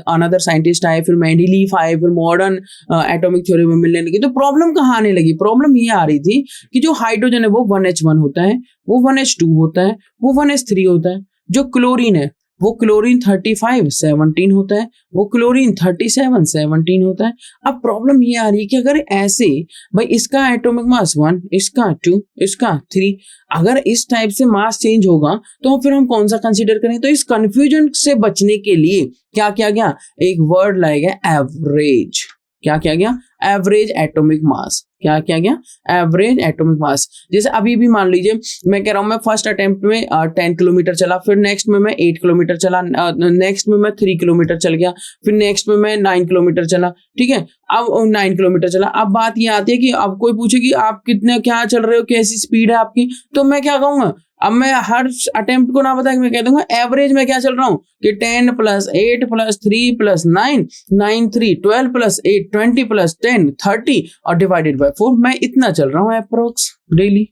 [SPEAKER 1] अनदर साइंटिस्ट आए, फिर मेंडेलीफ आए, फिर मॉडर्न एटॉमिक थ्योरी में मिलने लगी। तो प्रॉब्लम कहाँ आने लगी, प्रॉब्लम ये आ रही थी कि जो हाइड्रोजन है वो 1H1 होता है, वो 1H2 होता है, वो 1H3 होता है। जो क्लोरीन है वो क्लोरीन 35 17 होता है, वो क्लोरीन 37 17 होता है। अब प्रॉब्लम ये आ रही है कि अगर ऐसे भाई इसका एटॉमिक मास 1, इसका 2, इसका 3, अगर इस टाइप से मास चेंज होगा तो फिर हम कौन सा कंसीडर करें। तो इस कंफ्यूजन से बचने के लिए क्या किया गया, एक वर्ड लाया गया एवरेज। क्या किया गया, एवरेज एटॉमिक मास। क्या किया गया, एवरेज एटॉमिक मास। जैसे अभी भी मान लीजिए मैं कह रहा हूं मैं फर्स्ट अटेम्प्ट में 10 किलोमीटर चला, फिर नेक्स्ट में मैं 8 किलोमीटर चला, नेक्स्ट में मैं 3 किलोमीटर चल गया, फिर नेक्स्ट में मैं 9 किलोमीटर चला, ठीक है। अब 9 किलोमीटर चला। अब बात ये आती है कि अब कोई पूछे कि आप कितने क्या चल रहे हो, कैसी स्पीड है आपकी, तो मैं क्या कहूंगा, अब मैं हर अटेम्प्ट को ना बता के मैं कह दूंगा एवरेज में क्या चल रहा हूं कि 10 + 8 + 3 + 9 9 3 12 + 8 20 + 10 30 और डिवाइडेड बाय 4, मैं इतना चल रहा हूं अप्रोक्स डेली।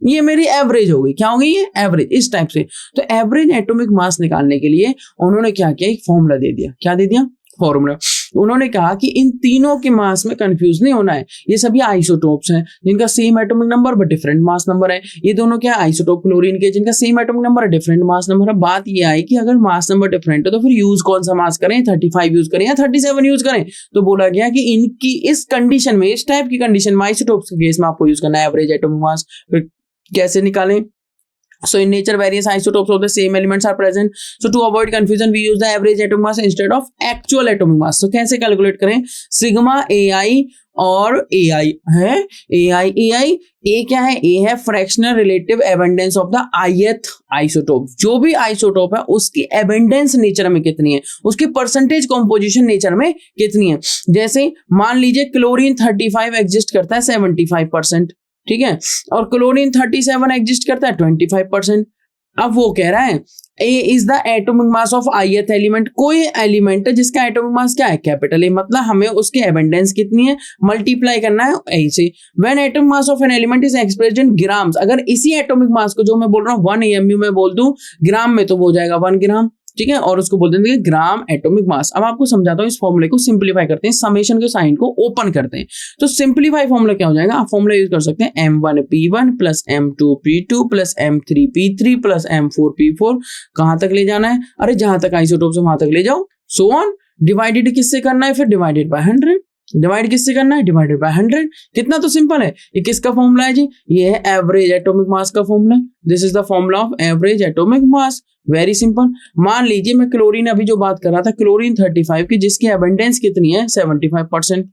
[SPEAKER 1] ये मेरी एवरेज हो गई। क्या हो गई, ये एवरेज इस टाइप से। तो एवरेज एटॉमिक मास निकालने के लिए उन्होंने क्या किया, एक फॉर्मूला दे दिया। क्या दे दिया, फॉर्मूला। उन्होंने कहा कि इन तीनों के मास में कंफ्यूज नहीं होना है, ये सभी आइसोटोप्स हैं जिनका same atomic number but different mass number है। ये दोनों क्या आइसोटोप क्लोरीन के जिनका सेम एटॉमिक नंबर है डिफरेंट मास नंबर है। बात ये आई कि अगर मास नंबर डिफरेंट है तो फिर यूज कौन सा मास करें, 35 यूज करें या 37 यूज करें। तो बोला गया कि इनकी इस कंडीशन में, इस टाइप की कंडीशन में आइसोटोप्स के केस में आपको यूज करना है एवरेज एटॉमिक मास। फिर कैसे निकालें, so in nature various isotopes of the same elements are present, so to avoid confusion we use the average atomic mass instead of actual atomic mass। तो कैसे calculate करें, sigma AI और AI है, AI A क्या है, A है fractional relative abundance of the ith isotope. जो भी आइसोटोप है उसकी एबंडेंस नेचर में कितनी है, उसकी परसेंटेज कॉम्पोजिशन नेचर में कितनी है। जैसे मान लीजिए क्लोरीन 35 एग्जिस्ट करता है 75%, ठीक है, और क्लोरीन 37 एग्जिस्ट करता है 25%। अब वो कह रहा है A is the atomic mass of ith element. कोई एलिमेंट है जिसका एटॉमिक मास क्या है, कैपिटल A, मतलब हमें उसकी एबंडेंस कितनी है मल्टीप्लाई करना है A से। When atomic mass of an element is expressed in grams, अगर इसी एटॉमिक मास को जो मैं बोल रहा हूँ 1 AMU में बोल दूं ग्राम में तो वो हो जाएगा 1 ग्राम, ठीक है, और उसको बोल देंगे ग्राम एटॉमिक मास। अब आपको समझाता हूँ, इस फॉर्मूले को सिंपलीफाई करते हैं, समेशन के साइन को ओपन करते हैं। तो सिंपलीफाई फॉर्मूला क्या हो जाएगा, आप फॉर्मूला यूज कर सकते हैं M1P1 + M2P2 + M3P3 + M4P4। कहां तक ले जाना है, अरे जहां तक आइसोटोप से वहां तक ले जाओ, सो ऑन। डिवाइडेड किससे करना है, फिर डिवाइडेड बाय 100। डिवाइड किससे करना है, डिवाइडेड बाय 100। कितना तो सिंपल है। ये किसका फॉर्मूला है जी, ये है एवरेज एटॉमिक मास का formula. This is the formula of average atomic mass. Very simple. मान लीजिए मैं क्लोरीन अभी जो बात कर रहा था, क्लोरीन 35 की जिसकी एबंडेंस कितनी है 75%,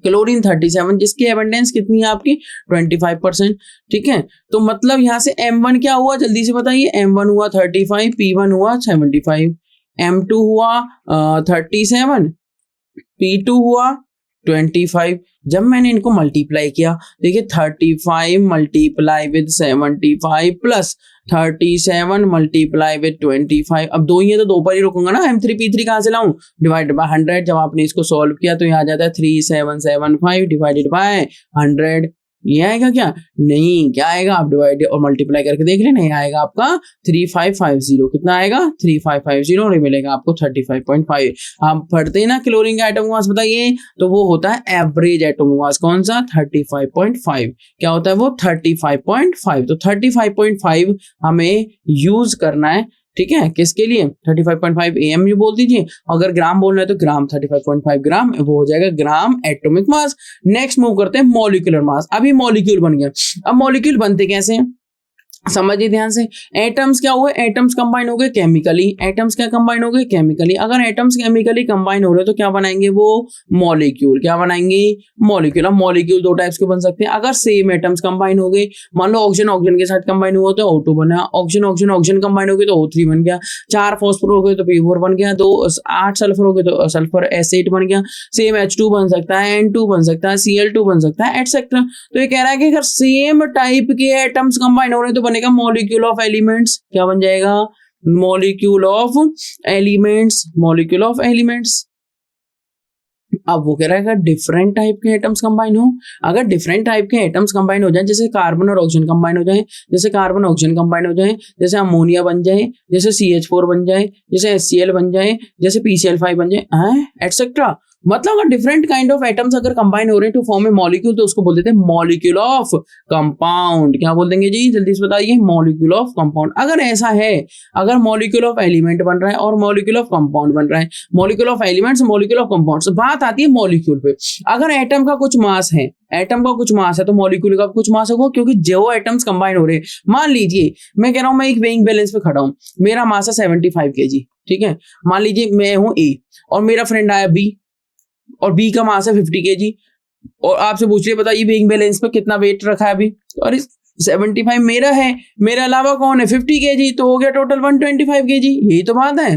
[SPEAKER 1] क्लोरीन 37 जिसकी एबंडेंस कितनी है आपकी 25%, ठीक है। तो मतलब यहां से M1 क्या हुआ, जल्दी से बताइए। M1 हुआ 35, P1 हुआ 75, M2 हुआ 37, P2 हुआ 25। जब मैंने इनको मल्टीप्लाई किया, देखिए 35 multiply with 75 plus 37 multiply with 25। अब दो ही है तो दो पर ही रुकूंगा ना, M3P3 कहां से लाऊं, डिवाइड बाय 100। जब आपने इसको सॉल्व किया तो ये आ जाता है 3775 डिवाइडेड बाय 100। ये आएगा क्या, नहीं, क्या आएगा, आप डिवाइड और मल्टीप्लाई करके देख लेना, ये आएगा आपका 3550। कितना आएगा 3550 और ये मिलेगा आपको 35.5। आप पढ़ते हैं ना क्लोरीन का एटॉमिक मास, बताइए, तो वो होता है एवरेज एटॉमिक मास। कौन सा, 35.5। क्या होता है वो 35.5। तो 35.5 हमें यूज करना है, ठीक है, किसके लिए 35.5 AMU बोल दीजिए। अगर ग्राम बोलना है तो ग्राम 35.5 ग्राम, वो हो जाएगा gram atomic mass. Next move करते हैं मॉलिक्यूलर मास। अभी मॉलिक्यूल बन गया। अब मॉलिक्यूल बनते कैसे हैं, समझिए ध्यान से, एटम्स क्या हुए, एटम्स कंबाइन हो गए केमिकली, एटम्स क्या कंबाइन हो गए केमिकली। अगर एटम्स केमिकली कंबाइन हो रहे तो क्या बनाएंगे वो, मॉलिक्यूल। क्या बनाएंगे, मॉलिक्यूल। अब मॉलिक्यूल दो टाइप्स के बन सकते हैं। अगर सेम एटम्स कंबाइन हो गए, मान लो ऑक्सीजन ऑक्सीजन के साथ कंबाइन हुआ तो O2 बना, ऑक्सीजन ऑक्सीजन ऑक्सीजन कंबाइन हो गए तो O3 बन गया, 4 फॉस्फोर हो गए तो P4 बन गया, 8 सल्फर हो गए तो सल्फर S8 बन गया, सेम H2 बन सकता है, N2 बन सकता है, Cl2 बन सकता है, एटसेट्रा। तो ये कह रहा है कि अगर सेम टाइप के एटम्स कंबाइन हो रहे हैं तो बनेगा मॉलिक्यूल ऑफ एलिमेंट्स। क्या बन जाएगा, molecule of elements, molecule of elements. अब वो कह रहा है अगर डिफरेंट टाइप के एटम्स कंबाइन हो, अगर डिफरेंट टाइप के एटम्स कंबाइन हो जाए, जैसे कार्बन और ऑक्सीजन कंबाइन हो जाए, जैसे कार्बन ऑक्सीजन कंबाइन हो जाए, जैसे अमोनिया बन जाए, जैसे CH4 बन जाए, जैसे HCl बन जाए, जैसे PCl5 बन जाए, एटसेट्रा। मतलब अगर डिफरेंट काइंड ऑफ एटम्स अगर कंबाइन हो रहे हैं टू फॉर्म ए मॉलिक्यूल तो उसको बोल देते हैं मॉलिक्यूल ऑफ कंपाउंड। क्या बोल देंगे जी, जल्दी से बताइए, मॉलिक्यूल ऑफ कंपाउंड। अगर ऐसा है, अगर मॉलिक्यूल ऑफ एलिमेंट बन रहा है और मॉलिक्यूल ऑफ कंपाउंड बन रहा है, molecule of elements, molecule of compounds, बात आती है मॉलिक्यूल पे। अगर एटम का कुछ मास है, एटम का कुछ मास है तो मॉलिक्यूल का कुछ मास होगा, क्योंकि जो एटम्स कंबाइन हो रहे हैं, मान लीजिए मैं कह रहा हूं मैं एक वेइंग बैलेंस पे खड़ा हूं, मेरा मास है 75 kg, ठीक है। मान लीजिए मैं हूं A और मेरा फ्रेंड आया B और B का मास है 50 kg और आपसे पूछ रही बताइए वेइंग बैलेंस पे कितना वेट रखा है अभी, और 75 मेरा है, मेरे अलावा कौन है 50 kg, तो हो गया टोटल 125 kg। यही तो बात है,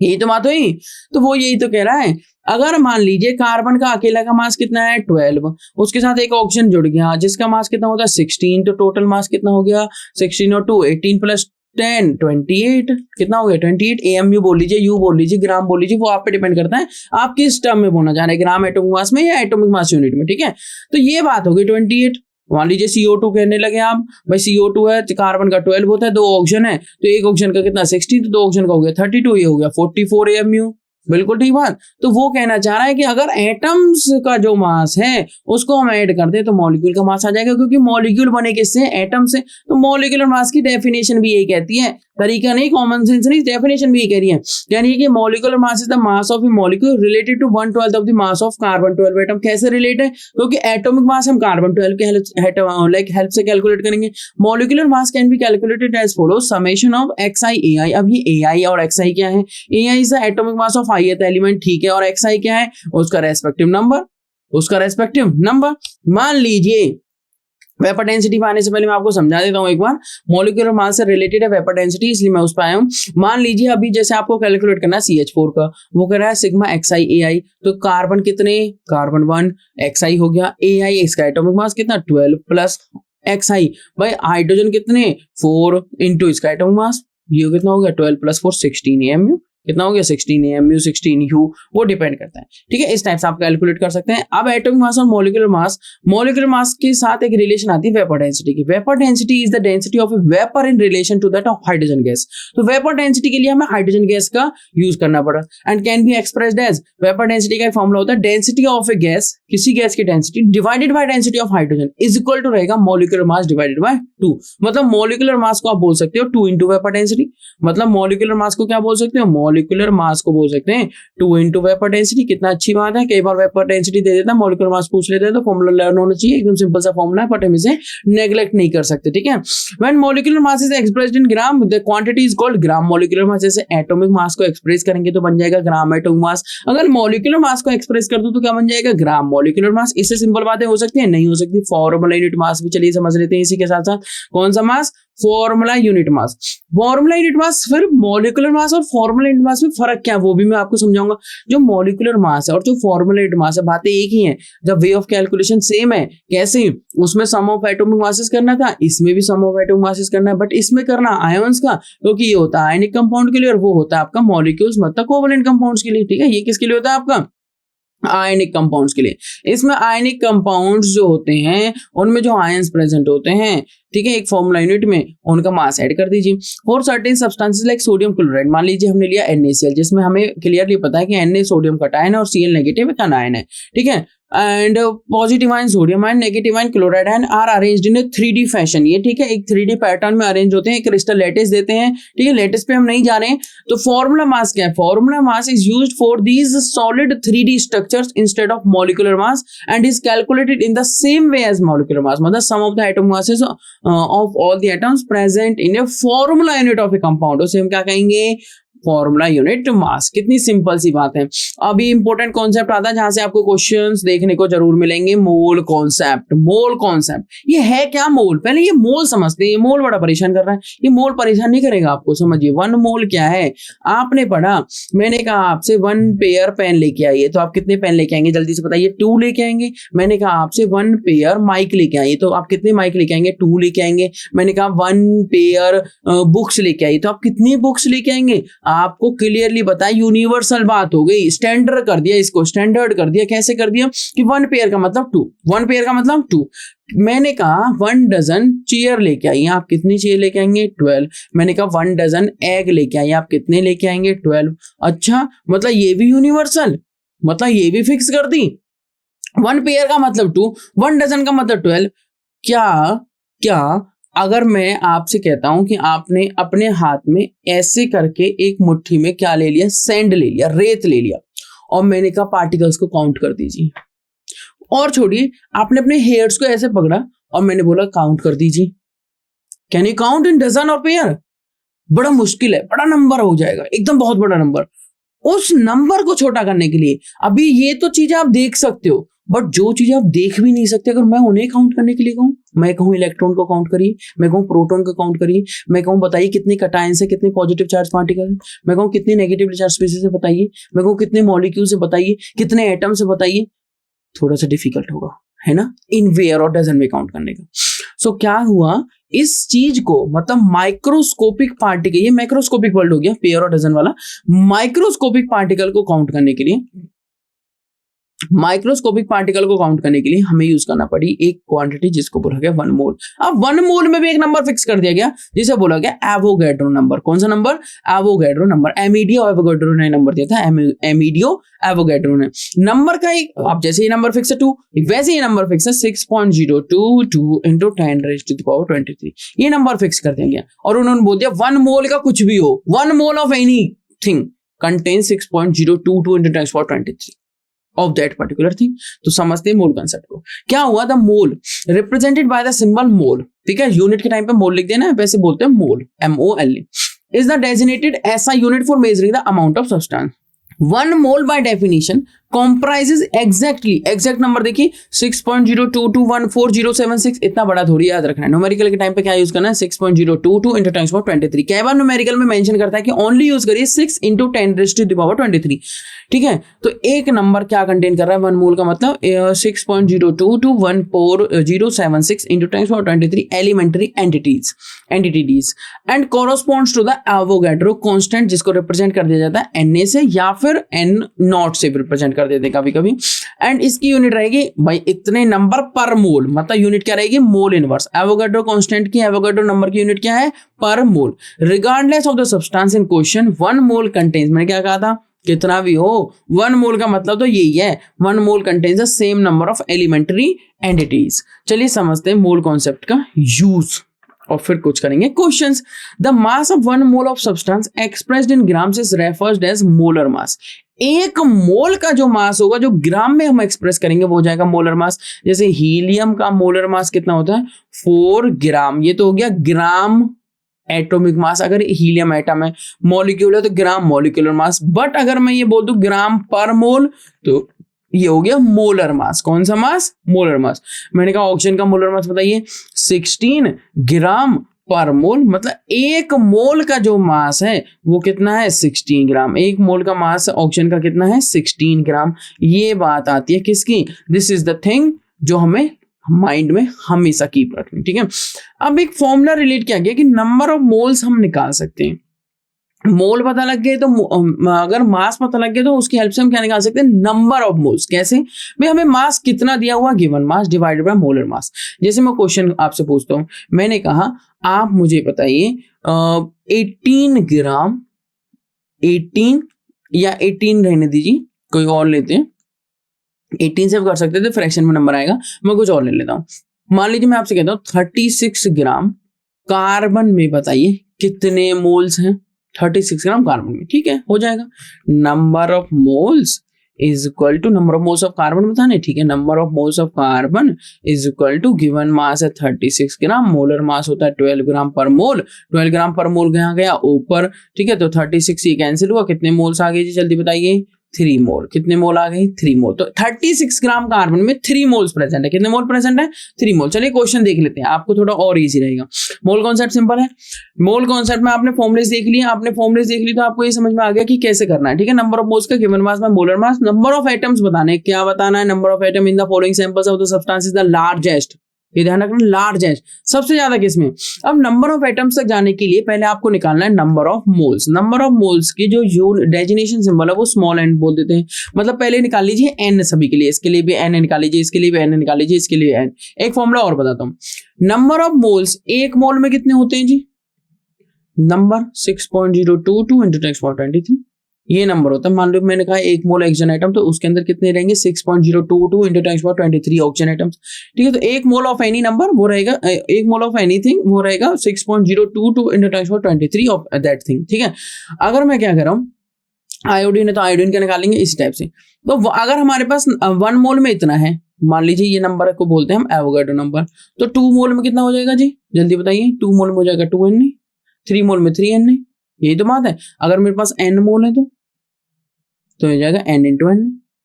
[SPEAKER 1] यही तो बात हुई। तो वो यही तो कह रहा है, अगर मान लीजिए कार्बन का अकेला का मास कितना है 12, उसके साथ एक ऑक्सीजन जुड़ गया जिसका मास कितना होता है 16, तो टोटल मास कितना हो गया 16 और 2 18 प्लस 10 28, कितना हो गया 28 AMU बोल लीजिए, यू बोल लीजिए, ग्राम बोल लीजिए, वो आप पे डिपेंड करता है आप किस टर्म में बोलना चाह रहे हैं, ग्राम एटॉमिक मास में या एटॉमिक मास यूनिट में, ठीक है। तो ये बात हो गई 28। मान लीजिए CO2 कहने लगे आप, भाई CO2 है, कार्बन का 12 होता है, 2 ऑक्सीजन है, तो एक ऑक्सीजन का कितना 16, तो 2 ऑक्सीजन का हो गया 32, ये हो गया 44 AMU। बिल्कुल ठीक बात। तो वो कहना चाह रहा है कि अगर एटम्स का जो मास है उसको हम ऐड कर दे तो मॉलिक्यूल का मास आ जाएगा, क्योंकि मॉलिक्यूल बने किससे, एटम से। तो मॉलिक्यूलर मास की डेफिनेशन भी यही कहती है, तरीका नहीं, कॉमन सेंस नहीं, डेफिनेशन भी यही कह रही है, यानी कि molecular mass is the mass of a molecule related to 1/12 of the mass of carbon 12 atom. कैसे रिलेट है, क्योंकि एटॉमिक मास हम कार्बन 12 के हेल्प से कैलकुलेट करेंगे। Molecular mass can be calculated as follow, summation of xi ai। अब ये ai और xi क्या है, ai is the atomic mass of ith element, ठीक है, और xi क्या है, उसका रेस्पेक्टिव नंबर, उसका रेस्पेक्टिव नंबर। मान लीजिए वेपर डेंसिटी पे आने से पहले मैं आपको समझा देता हूं एक बार, मॉलिक्यूलर मास से रिलेटेड है वेपर डेंसिटी, इसलिए मैं उस पर आया हूं। मान लीजिए अभी जैसे आपको कैलकुलेट करना है CH4 का, वो कह रहा है सिग्मा xi ai, तो कार्बन कितने, कार्बन 1, xi हो गया, ai इसका एटॉमिक मास कितना 12 प्लस xi, भाई हाइड्रोजन कितने 4 इंटू इसका एटॉमिक मास, ये कितना हो गया 12 प्लस 4 16 AMU, कितना हो गया 16 AMU 16 U, वो डिपेंड करता है, ठीक है। इस टाइप से आप कैलकुलेट कर सकते हैं। अब एटॉमिक मास और मॉलिक्यूलर मास के साथ एक रिलेशन आती है वेपर डेंसिटी की। Vapour density is the density of a vapour in relation to that of hydrogen gas. तो वेपर डेंसिटी के लिए हमें हाइड्रोजन गैस का यूज करना पड़ा, and can be expressed as, vapour density का फॉर्मूला होता है डेंसिटी ऑफ ए गैस, किसी गैस की density divided by density of hydrogen is equal to रहेगा मॉलिक्यूलर मास डिवाइडेड बाय 2। मतलब मॉलिक्यूलर मास को आप बोल सकते हो 2 इंटू वेपर डेंसिटी, मतलब मॉलिक्यूलर मास को क्या बोल सकते हो, मॉलिक्यूलर मास को बोल सकते हैं 2 इंटू वेपर डेंसिटी। कितना अच्छी बात है, कई बार वेपर डेंसिटी दे देता है, मॉलिक्यूलर मास पूछ लेते हैं, तो फॉर्मूला लर्न होना चाहिए, एकदम सिंपल सा फॉर्मूला है, बट हम इसे नेग्लेक्ट नहीं कर सकते, ठीक है। When molecular mass is expressed in gram, the quantity is called gram molecular mass. जैसे एटॉमिक मास को एक्सप्रेस करेंगे तो बन जाएगा ग्राम एटॉमिक मास, अगर मॉलिक्यूलर मास को एक्सप्रेस कर दो तो क्या बन जाएगा, ग्राम मॉलिक्यूलर मास। इससे सिंपल बातें हो सकती है, नहीं हो सकती। फॉर्मूला यूनिट मास भी चलिए समझ लेते हैं इसी के साथ साथ। कौन सा mass, formula unit mass. Formula unit mass, फिर मॉलिक्यूलर मास और फॉर्मूला यूनिट मास में फर्क क्या है वो भी मैं आपको समझाऊंगा। जो मॉलिक्यूलर मास है और जो फॉर्मूला यूनिट मास है, बातें एक ही हैं, जब वे ऑफ कैलकुलेशन सेम है। कैसे, उसमें सम ऑफ एटॉमिक मासेस करना था, इसमें भी सम ऑफ एटॉमिक मासेस करना है, बट इसमें करना आयंस का, क्योंकि ये होता है आयनिक कंपाउंड के लिए और वो होता है आपका मॉलिक्यूल्स मतलब कोवैलेंट कंपाउंड्स के लिए, ठीक है। ये किसके लिए होता है आपका, आयनिक कंपाउंड्स के लिए। इसमें आयनिक कंपाउंड्स जो होते हैं उनमें जो आयंस प्रेजेंट होते हैं, ठीक है, एक फॉर्मूला यूनिट में उनका मास ऐड कर दीजिए। For certain substances like sodium chloride, मान लीजिए हमने लिया NaCl, जिसमें हमें क्लियरली पता है कि Na सोडियम कटायन है और Cl नेगेटिव एक अनायन है, ठीक है। And positive ion sodium ion, negative ion chloride ion are arranged in 3D fashion. ये ठीक है, एक 3D पैटर्न में अरेंज होते हैं, क्रिस्टल लैटिस देते हैं। ठीक है, लैटिस पे हम नहीं जा रहे हैं। तो फॉर्मूला मास क्या है? Formula mass is used for these solid 3D structures instead of molecular mass and is calculated in the same way as molecular mass. मतलब sum of the atomic masses of all the atoms present in a formula unit of a compound, उसे हम क्या कहेंगे? Formula unit mass. कितनी simple सी बात है। अभी important concept आता है जहां से आपको क्वेश्चंस देखने को जरूर मिलेंगे। Mole concept. मोल कॉन्सेप्ट ये है क्या? मोल, पहले ये मोल समझते हैं। ये मोल बड़ा परेशान कर रहा है। ये मोल परेशान नहीं करेगा आपको, समझिए। वन मोल क्या है? आपने पढ़ा, मैंने कहा आपसे 1 पेयर पेन लेके आइए, तो आप कितने पेन लेके आएंगे? जल्दी से बताइए। 2 लेके आएंगे। मैंने कहा आपसे 1 पेयर माइक लेके आइए, तो आप कितने माइक लेके आएंगे? 2 लेके आएंगे। मैंने कहा 1 पेयर बुक्स लेके आइए, तो आप कितनी बुक्स लेके आएंगे? आपको क्लियरली बताया, यूनिवर्सल बात हो गई। स्टैंडर्ड कर दिया, इसको स्टैंडर्ड कर दिया। कैसे कर दिया? कि 1 पेयर का मतलब 2, 1 पेयर का मतलब 2। मैंने कहा 1 डजन चेयर लेके आइए, आप कितनी चेयर लेके आएंगे? 12। मैंने कहा 1 डजन एग लेके आइए, आप कितने लेके आएंगे? 12। अच्छा, मतलब ये भी यूनिवर्सल, मतलब ये भी फिक्स कर दी। 1 पेयर का मतलब 2, 1 डजन का मतलब 12। क्या अगर मैं आपसे कहता हूं कि आपने अपने हाथ में ऐसे करके एक मुट्ठी में क्या ले लिया? सैंड ले लिया, रेत ले लिया, और मैंने कहा पार्टिकल्स को काउंट कर दीजिए। और छोड़िए, आपने अपने हेयर्स को ऐसे पकड़ा और मैंने बोला काउंट कर दीजिए। Can you count in dozen और पेयर? बड़ा मुश्किल है, बड़ा नंबर हो जाएगा, एकदम बहुत बड़ा नंबर। उस नंबर को छोटा करने के लिए, अभी ये तो चीजें आप देख सकते हो, बट जो चीजें आप देख भी नहीं सकते, अगर मैं उन्हें काउंट करने के लिए कहूं, मैं कहूं इलेक्ट्रॉन को काउंट करिए, मैं कहूं प्रोटॉन को काउंट करिए, मैं कहूं बताइए कितने कटायन से कितने पॉजिटिव चार्ज पार्टिकल है, मैं कहूं कितने नेगेटिव चार्ज स्पीसीज से बताइए, मैं कहूं कितने मॉलिक्यूल से बताइए, कितने एटम से बताइए, थोड़ा सा डिफिकल्ट होगा, है ना, इन वेयर और डजन में काउंट करने का। सो क्या हुआ, इस चीज को मतलब माइक्रोस्कोपिक पार्टिकल, ये मैक्रोस्कोपिक वर्ल्ड हो गया पेयर और डजन वाला, माइक्रोस्कोपिक पार्टिकल को काउंट करने के लिए, माइक्रोस्कोपिक पार्टिकल को काउंट करने के लिए हमें यूज करना पड़ी एक क्वांटिटी जिसको बोला गया 1 मोल। अब 1 मोल में भी एक नंबर फिक्स कर दिया गया जिसे बोला गया एवोगैड्रो नंबर। कौन सा number? Avogadro number. Amedeo Avogadro ने नंबर दिया था, एमिडियो एवोगैड्रो ने। नंबर का एक, अब जैसे ये नंबर फिक्स है 2, वैसे ये नंबर फिक्स है 6.022 into 10⁻23। ये नंबर फिक्स कर दिया गया और उन्होंने बोल दिया 1 मोल का कुछ भी हो, 1 mole of anything contains 6.022 into 10⁻23 of that particular thing. तो समझते हैं मोल कंसेप्ट को। क्या हुआ? The mole represented by the symbol mole, ठीक है, यूनिट के टाइम पे मोल लिख देना, वैसे बोलते हैं मोल, MOL, इज द डेजिग्नेटेड ऐसा unit for measuring the amount of substance. 1 mole by definition comprises exactly, exact number देखिए 6.0221407 इतना बड़ा थोड़ी याद रखना है। न्यूमेरिकल के टाइम पे क्या यूज करना है? 6.022 into 10⁻23। कई बार न्यूमेरिकल में मेंशन करता है कि ओनली यूज करिए 6 into 10⁻23। ठीक है, तो एक नंबर क्या कंटेन कर रहा है? 1 मोल का मतलब 6.0221407 into 10⁻23 elementary entities and corresponds to the Avogadro constant, जिसको रिप्रेजेंट कर दिया जाता है Na से या फिर N0 से रिप्रेजेंट कर देते हैं कभी कभी। एंड इसकी यूनिट रहेगी भाई इतने नंबर पर मोल, मतलब यूनिट क्या रहेगी? Mole inverse. एवोगैड्रो कांस्टेंट की, एवोगैड्रो नंबर की यूनिट क्या है? Per mole. Regardless of the substance in question 1 mole contains, मैंने क्या कहा था? कितना भी हो 1 मोल का मतलब तो यही है, 1 mole contains the same number of elementary entities. चलिए समझते हैं मोल कॉन्सेप्ट का यूज और फिर कुछ करेंगे questions. The mass of 1 mole of substance expressed in grams is referred as molar mass. एक मोल का जो मास होगा, जो ग्राम में हम एक्सप्रेस करेंगे, वो हो जाएगा मोलर मास। जैसे हीलियम का मोलर मास कितना होता है? 4 ग्राम। ये तो हो गया ग्राम एटॉमिक मास, अगर हीलियम एटम है, मॉलिक्यूल है तो ग्राम मॉलिक्यूलर मास। बट अगर मैं ये बोल दूं ग्राम पर मोल, तो ये हो गया मोलर मास। कौन सा मास? Molar mass. मैंने कहा ऑक्सीजन का मोलर मास बताइए, 16 ग्राम पर मोल, मतलब एक मोल का जो मास है वो कितना है? 16 ग्राम। एक मोल का मास ऑक्सीजन का कितना है? 16 ग्राम। ये बात आती है किसकी? दिस इज द थिंग जो हमें माइंड में हमेशा कीप रखनी, ठीक है। अब एक फॉर्मूला रिलेट किया गया कि नंबर ऑफ मोल्स हम निकाल सकते हैं। मोल पता लग गए तो अगर मास पता लग गया तो उसकी हेल्प से हम क्या निकाल सकते हैं? Number of moles. कैसे भाई? हमें मास कितना दिया हुआ, given mass divided by molar मास। जैसे मैं क्वेश्चन आपसे पूछता हूं, मैंने कहा आप मुझे बताइए 18 ग्राम, 18 या 18 रहने दीजिए, कोई और लेते हैं, 18 से कर सकते थे, फ्रैक्शन में नंबर आएगा। मैं कुछ और ले लेता हूँ। मान लीजिए मैं आपसे कहता हूँ 36 ग्राम कार्बन में बताइए कितने मोल्स हैं। 36 ग्राम कार्बन में, ठीक है, हो जाएगा। Number of moles is equal to number of moles of carbon बताने, ठीक है। Number of moles of carbon is equal to given mass है 36 ग्राम, मोलर मास होता है 12 ग्राम पर मोल। 12 ग्राम पर मोल यहाँ गया ऊपर, ठीक है। तो 36 ये कैंसिल हुआ, कितने मोल्स आ गए जी जल्दी बताइए? 3 मोल। कितने मोल आ गए? 3 मोल। तो 36 ग्राम कार्बन में 3 मोल्स प्रेजेंट है। कितने मोल प्रेजेंट है? 3 मोल। चलिए क्वेश्चन देख लेते हैं, आपको थोड़ा और इजी रहेगा। मोल कॉन्सेप्ट सिंपल है। मोल कॉन्सेप्ट में आपने फॉर्मुलेस देख लिया, आपने फॉर्मुलेस देख ली तो आपको ये समझ में आ गया कि कैसे करना है, ठीक है। नंबर ऑफ मोल्स का गिवन मास में molar mass, number of atoms बताने, क्या बताना है? Number of atom in the following samples of the substance is the largest. ये ध्यान रखना, लार्जेस्ट, सबसे ज्यादा किसमें। अब नंबर ऑफ एटम्स तक जाने के लिए पहले आपको निकालना है number of moles. Number of moles की जो डेजिनेशन सिंबल है वो स्मॉल एन बोल देते हैं। मतलब पहले निकाल लीजिए एन सभी के लिए, इसके लिए भी एन निकाल लीजिए, इसके लिए भी एन निकाल लीजिए, इसके लिए एन। एक फॉर्मूला और बताता हूँ। नंबर ऑफ मोल्स, एक मोल में कितने होते हैं जी? नंबर 6.022 इंटू 10^23 ये नंबर होता है। मान लो मैंने कहा एक मोल ऑक्सीजन एटम, तो उसके अंदर कितने रहेंगे? 6.022 इंटू 10^23 ऑक्सीजन एटम्स, ठीक है। तो एक मोल ऑफ एनी नंबर वो रहेगा, एक मोल ऑफ एनीथिंग वो रहेगा 6.022 इंटू 10^23 ऑफ दैट थिंग, ठीक है। अगर मैं क्या कर रहा हूँ, आयोडीन है तो आयोडीन का निकालेंगे इस टाइप से। तो अगर हमारे पास 1 मोल में इतना है, मान लीजिए ये नंबर को बोलते हैं हम एवोगाड्रो नंबर, तो 2 मोल में कितना हो जाएगा जी जल्दी बताइए? 2 मोल में हो जाएगा 2Na, 3 मोल में 3Na, यही तो बात है। अगर मेरे पास n मोल है तो हो जाएगा n इंटू n।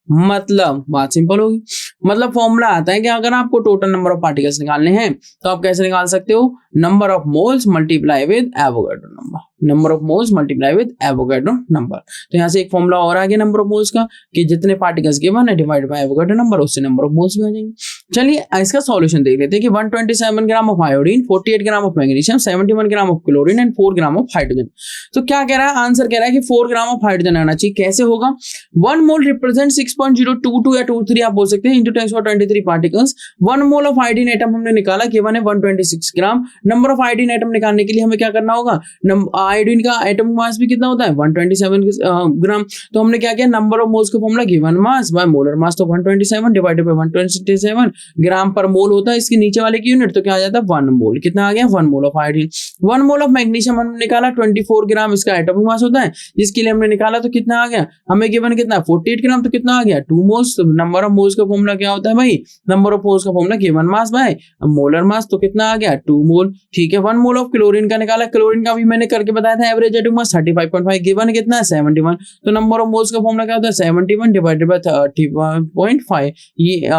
[SPEAKER 1] मतलब बात सिंपल होगी। मतलब फॉर्मूला आता है कि अगर आपको टोटल नंबर ऑफ पार्टिकल्स निकालने हैं तो आप कैसे निकाल सकते हो? Number of moles multiply with Avogadro number, number of moles multiply with Avogadro number. तो यहाँ से एक फॉर्मूला और आ गया नंबर ऑफ मोल्स का कि जितने पार्टिकल्स गिवन है डिवाइड बाय एवोगाड्रो नंबर, उससे नंबर ऑफ मोल्स भी आ जाएंगे। चलिए इसका सॉल्यूशन देख लेते हैं कि 127 gram of iodine, 48 gram of magnesium, 71 gram of chlorine and 4 gram of hydrogen. तो क्या कह रहा है? आंसर कह रहा है कि 4 ग्राम ऑफ हाइड्रोजन आना चाहिए। कैसे होगा? 1 मोल रिप्रेजेंट 6.022 या 23 आप बोल सकते हैं into 10^23 particles. 1 mole of iodine atom हमने निकाला, गिवन है 126 ग्राम। नंबर ऑफ आयोडीन एटम निकालने के लिए हमें क्या करना होगा? आयोडीन का एटम मास भी कितना होता है? 127 ग्राम। तो हमने क्या किया? नंबर ऑफ मोल्स का formula given mass by molar मास, तो 127 डिवाइडेड बाय 127 ग्राम पर मोल होता है इसके नीचे वाले की यूनिट, तो क्या आ जाता है? 1 मोल। कितना आ गया? 1 mole of iodine. 1 mole of magnesium हमने निकाला, 24 ग्राम इसका एटॉमिक मास होता है, जिसके लिए हमने निकाला तो कितना आ गया? हमें गिवन कितना? 48 ग्राम, तो कितना आ गया? 2 मोल्स। नंबर ऑफ मोल्स का फॉर्मूला क्या होता है भाई? नंबर ऑफ मोल्स का formula given mass by molar मास, तो कितना आ गया? 2 मोल, ठीक है। 1 मोल ऑफ क्लोरीन का निकाला, क्लोरीन का भी मैंने करके बताया था, एवरेज एटॉमिक मास 35.5, गिवन कितना है? 71। तो नंबर ऑफ मोल्स का फॉर्मूला क्या होता है? 71 डिवाइडेड बाय 30.5, ये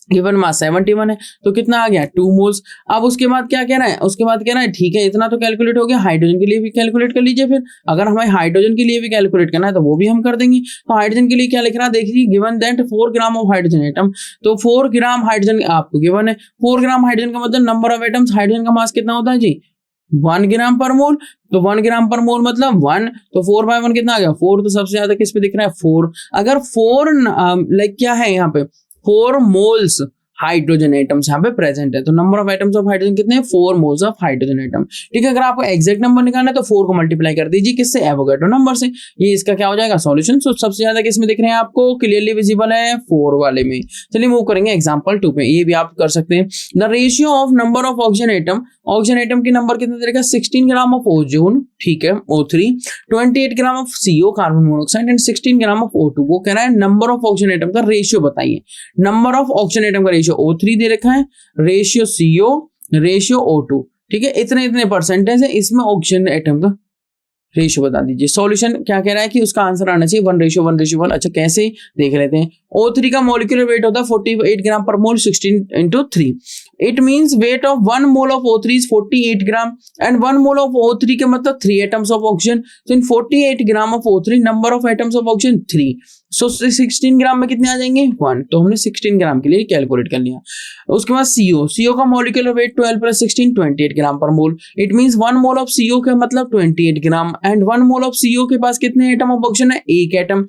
[SPEAKER 1] गिवन मास 71 है, तो कितना आ गया? 2 मोल्स। अब उसके बाद क्या कह रहा है? उसके बाद कह रहा है ठीक है इतना तो कैलकुलेट हो गया, हाइड्रोजन के लिए भी कैलकुलेट कर लीजिए। फिर अगर हमें हाइड्रोजन के लिए भी कैलकुलेट करना है तो वो भी हम कर देंगे। तो हाइड्रोजन के लिए क्या लिख रहा है देखिए, given that 4 gram of hydrogen atom, तो 4 ग्राम हाइड्रोजन आपको गिवन है। 4 ग्राम हाइड्रोजन का मतलब नंबर ऑफ एटम्स, हाइड्रोजन का मास कितना होता है जी? 1 ग्राम पर मोल। तो 1 ग्राम पर मोल मतलब 1, तो 4/1 कितना आ गया? 4। तो सबसे ज्यादा किस पे दिख रहा है? 4। अगर 4 लाइक क्या है यहाँ पे? 4 मोल्स हाइड्रोजन एटम्स यहाँ पे प्रेजेंट है, तो number of atoms of hydrogen कितने हैं? 4 मोल्स ऑफ हाइड्रोजन एटम, ठीक है। अगर आपको एग्जैक्ट नंबर निकालना है तो 4 को मल्टीप्लाई कर दीजिए किससे? एवोगाड्रो नंबर से। ये इसका क्या हो जाएगा? सॉल्यूशन। सो सबसे ज्यादा किसमें दिख रहे हैं आपको? क्लियरली विजिबल है 4 वाले में। चलिए मूव करेंगे एग्जांपल 2 पे, ये भी आप कर सकते हैं। The ratio of number of oxygen atom, oxygen atom की नंबर कितना देगा? 16 ग्राम ऑफ ओजोन, ठीक है, O3, 28 gram of CO carbon monoxide and 16 gram of O2। वो कह रहा है नंबर ऑफ ऑक्सीजन एटम का रेशियो बताइए। नंबर ऑफ ऑक्सीजन एटम का रेशियो O3 दे रखा है, रेशियो CO, रेशियो O2, ठीक है। इतने इतने परसेंटेज है, इसमें ऑक्सीजन एटम का रेशियो बता दीजिए। सॉल्यूशन क्या कह रहा है कि उसका आंसर आना चाहिए 1:1:1। अच्छा कैसे देख लेते हैं। O3 का मॉलिक्यूलर वेट होता है 48 ग्राम per mole, 16 into 3। It means weight of 1 mole of O3 is 48 gram and 1 mole of O3 के मतलब 3 एटम्स ऑफ ऑक्सीजन। तो इन 48 gram of O3 number of atoms of oxygen 3। सो 16 ग्राम में कितने आ जाएंगे? 1। तो हमने 16 ग्राम के लिए कैलकुलेट कर लिया। उसके बाद CO का molecular weight 12 + 16 28 gram per mole. It means 1 mole of CO का मतलब 28 gram and 1 mole of CO के पास कितने एटम ऑफ ऑक्सीजन है? 1 एटम।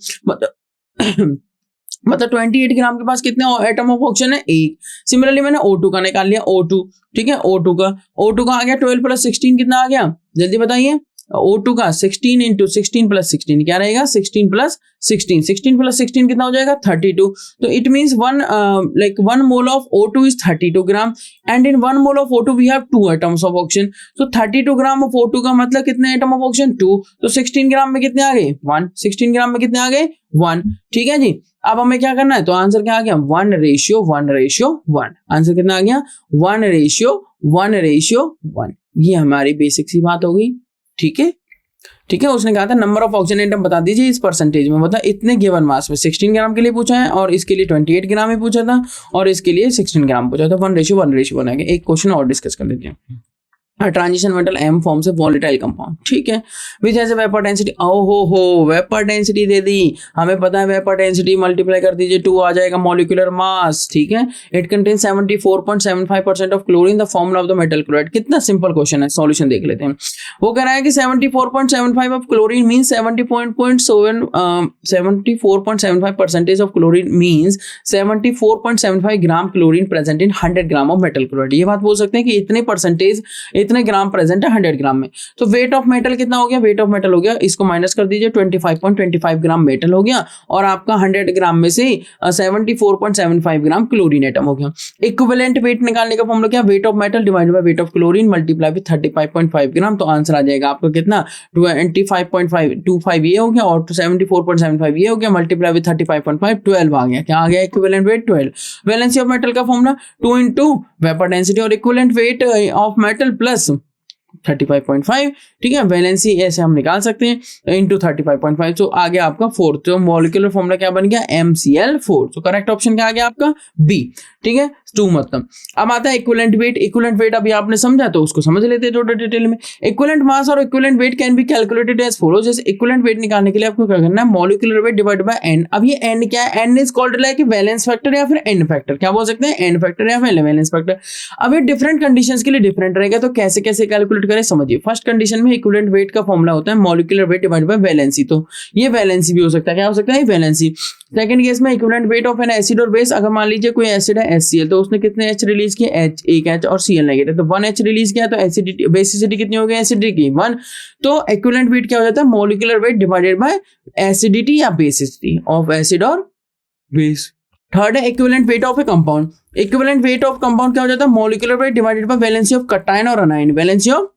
[SPEAKER 1] मतलब 28 ग्राम के पास कितने एटम ऑफ ऑक्सीजन है? 1। सिमिलरली मैंने O2 का निकाल लिया, O2, ठीक है। O2 का आ गया 12 + 16 कितना आ गया? जल्दी बताइए। O2 का 16 इंटू 16 प्लस 16 क्या रहेगा 16 प्लस 16 16 प्लस 16 कितना हो जाएगा 32. तो it means one mole of O2 is 32 gram and in one mole of O2 we have 2 atoms of oxygen. तो 32 ग्राम ऑफ O2 का मतलब कितने एटम ऑफ ऑक्सीजन 2. तो 16 ग्राम में कितने आ गए 1. 16 ग्राम में कितने आ गए 1. ठीक है जी. अब हमें क्या करना है तो आंसर क्या आ गया 1:1:1. आंसर कितना आ गया 1:1:1. ये हमारी बेसिक सी बात होगी. ठीक है. ठीक है. उसने कहा था नंबर ऑफ ऑक्सीजन एटम बता दीजिए इस परसेंटेज में. मतलब इतने गिवन मास में 16 ग्राम के लिए पूछा है और इसके लिए 28 ग्राम में पूछा था और इसके लिए 16 ग्राम पूछा था. 1:1:1 बनाएंगे. एक क्वेश्चन और डिस्कस कर लेते हैं. ट्रांजिशन मेटल M फॉर्म से वॉलेटाइल कंपाउंड. ठीक है. Which has a vapour density. हो वेपर डेंसिटी दे दी. हमें पता है वेपर डेंसिटी मल्टीप्लाई कर दीजिए 2 आ जाएगा मॉलिक्यूलर मास. ठीक है. It contain 74.75% of chlorine. The formula of the metal chloride. कितना सिंपल क्वेश्चन है. सॉल्यूशन देख लेते हैं. वो कह रहा है कि 74.75 of chlorine means 74.75% of chlorine means 74.75 gram chlorine present in 100 gram of metal chloride. ये बात बोल सकते हैं कि इतने परसेंटेज इतने ग्राम प्रेजेंट है 100 ग्राम में. तो वेट ऑफ मेटल कितना हो गया. वेट ऑफ मेटल हो गया इसको माइनस कर दीजिए 25.25 ग्राम मेटल हो गया और आपका 100 ग्राम में से 74.75 ग्राम क्लोरीन एटम हो गया. इक्विवेलेंट वेट निकालने का फॉर्मूला क्या. Weight of metal divided by weight of chlorine multiply with 35.5 ग्राम. तो आंसर आ जाएगा आपका कितना 25.25 ये हो गया और 74.75 ये हो गया मल्टीप्लाई विद 35.5 12 आ गया. क्या आ गया equivalent weight 12. Valency of metal का फॉर्मूला 2 इंटू वेपर डेंसिटी और equivalent weight of metal plus 35.5. ठीक है. वैलेंसी ऐसे हम निकाल सकते हैं इंटू 35.5. तो आ गया आपका 4. तो मॉलिक्यूलर फॉर्मूला क्या बन गया MCl4. तो करेक्ट ऑप्शन क्या आ गया आपका B. ठीक है. 2 मतलब. अब आता है इक्विवेलेंट वेट. इक्विवेलेंट वेट अभी आपने समझा तो उसको समझ लेते हैं थोड़ा डिटेल में. इक्विवेलेंट मास और equivalent weight can be calculated as follow. जैसे इक्विवेलेंट वेट निकालने के लिए आपको क्या करना है molecular weight divide by n. अब ये n क्या है. n is called like valence factor या फिर n फैक्टर. क्या बोल सकते हैं n फैक्टर या फिर वैलेंस फैक्टर. अब ये डिफरेंट कंडीशंस के लिए डिफरेंट रहेगा. तो कैसे कैसे कैलकुलेट करें समझिए. फर्स्ट कंडीशन में इक्विवेलेंट वेट का फॉर्मूला होता है molecular weight divide bye valency. तो ये वैलेंसी भी हो सकता है. क्या हो सकता है वैलेंसी. सेकंड केस में equivalent weight of N acid और बेस. अगर मान लीजिए कोई एसिड है HCl तो उसने कितने H रिलीज किए H एक H और Cl नेगेटिव. तो 1 H रिलीज किया तो एसिडिटी बेसिसिटी कितनी हो गई एसिडिटी 1. तो इक्विवेलेंट वेट क्या हो जाता है molecular weight divided bye acidity या बेसिसिटी ऑफ एसिड और बेस. थर्ड है equivalent weight of a compound. Equivalent weight of compound क्या हो जाता है molecular weight divided bye valency of cation और अनायन. वैलेंसी ऑफ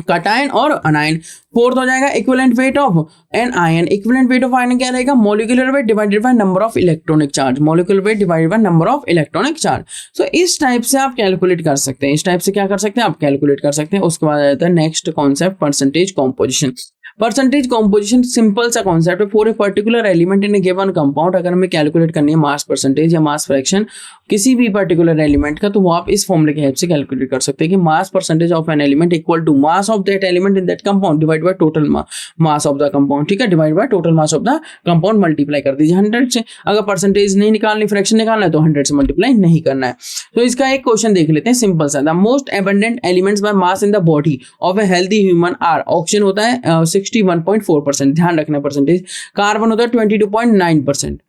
[SPEAKER 1] कटायन और अनायन. फोर्थ हो जाएगा equivalent weight of an ion. Equivalent weight of ion क्या रहेगा molecular weight divided by number of electronic charge. Molecular weight divided by number of electronic charge. So इस type से आप calculate कर सकते हैं. इस टाइप से क्या कर सकते हैं आप कैलकुलेट कर सकते हैं. उसके बाद आ जाता है next concept percentage composition. Percentage composition simple सा कॉन्सेप्ट है. For a particular element in A given compound अगर हमें कैलकुलेट करनी है मास परसेंटेज या मास फ्रैक्शन किसी भी पर्टिकुलर एलिमेंट का तो वो आप इस फॉर्मूले की हेल्प से कैलकुलेट कर सकते हैं कि mass percentage of an element equal to mass of that element in that compound divide by total mass of the compound. ठीक है. Divide by total mass of the compound multiply कर दीजिए 100 से. अगर परसेंटेज नहीं निकालनी फ्रैक्शन निकालना है तो 100 से मल्टीप्लाई नहीं करना है. तो इसका एक क्वेश्चन देख लेते हैं सिंपल सा. The most abundant elements by mass in the body of a healthy human are. Oxygen होता है 61.4%. ध्यान रखना परसेंटेज. कार्बन होता है 22.9%.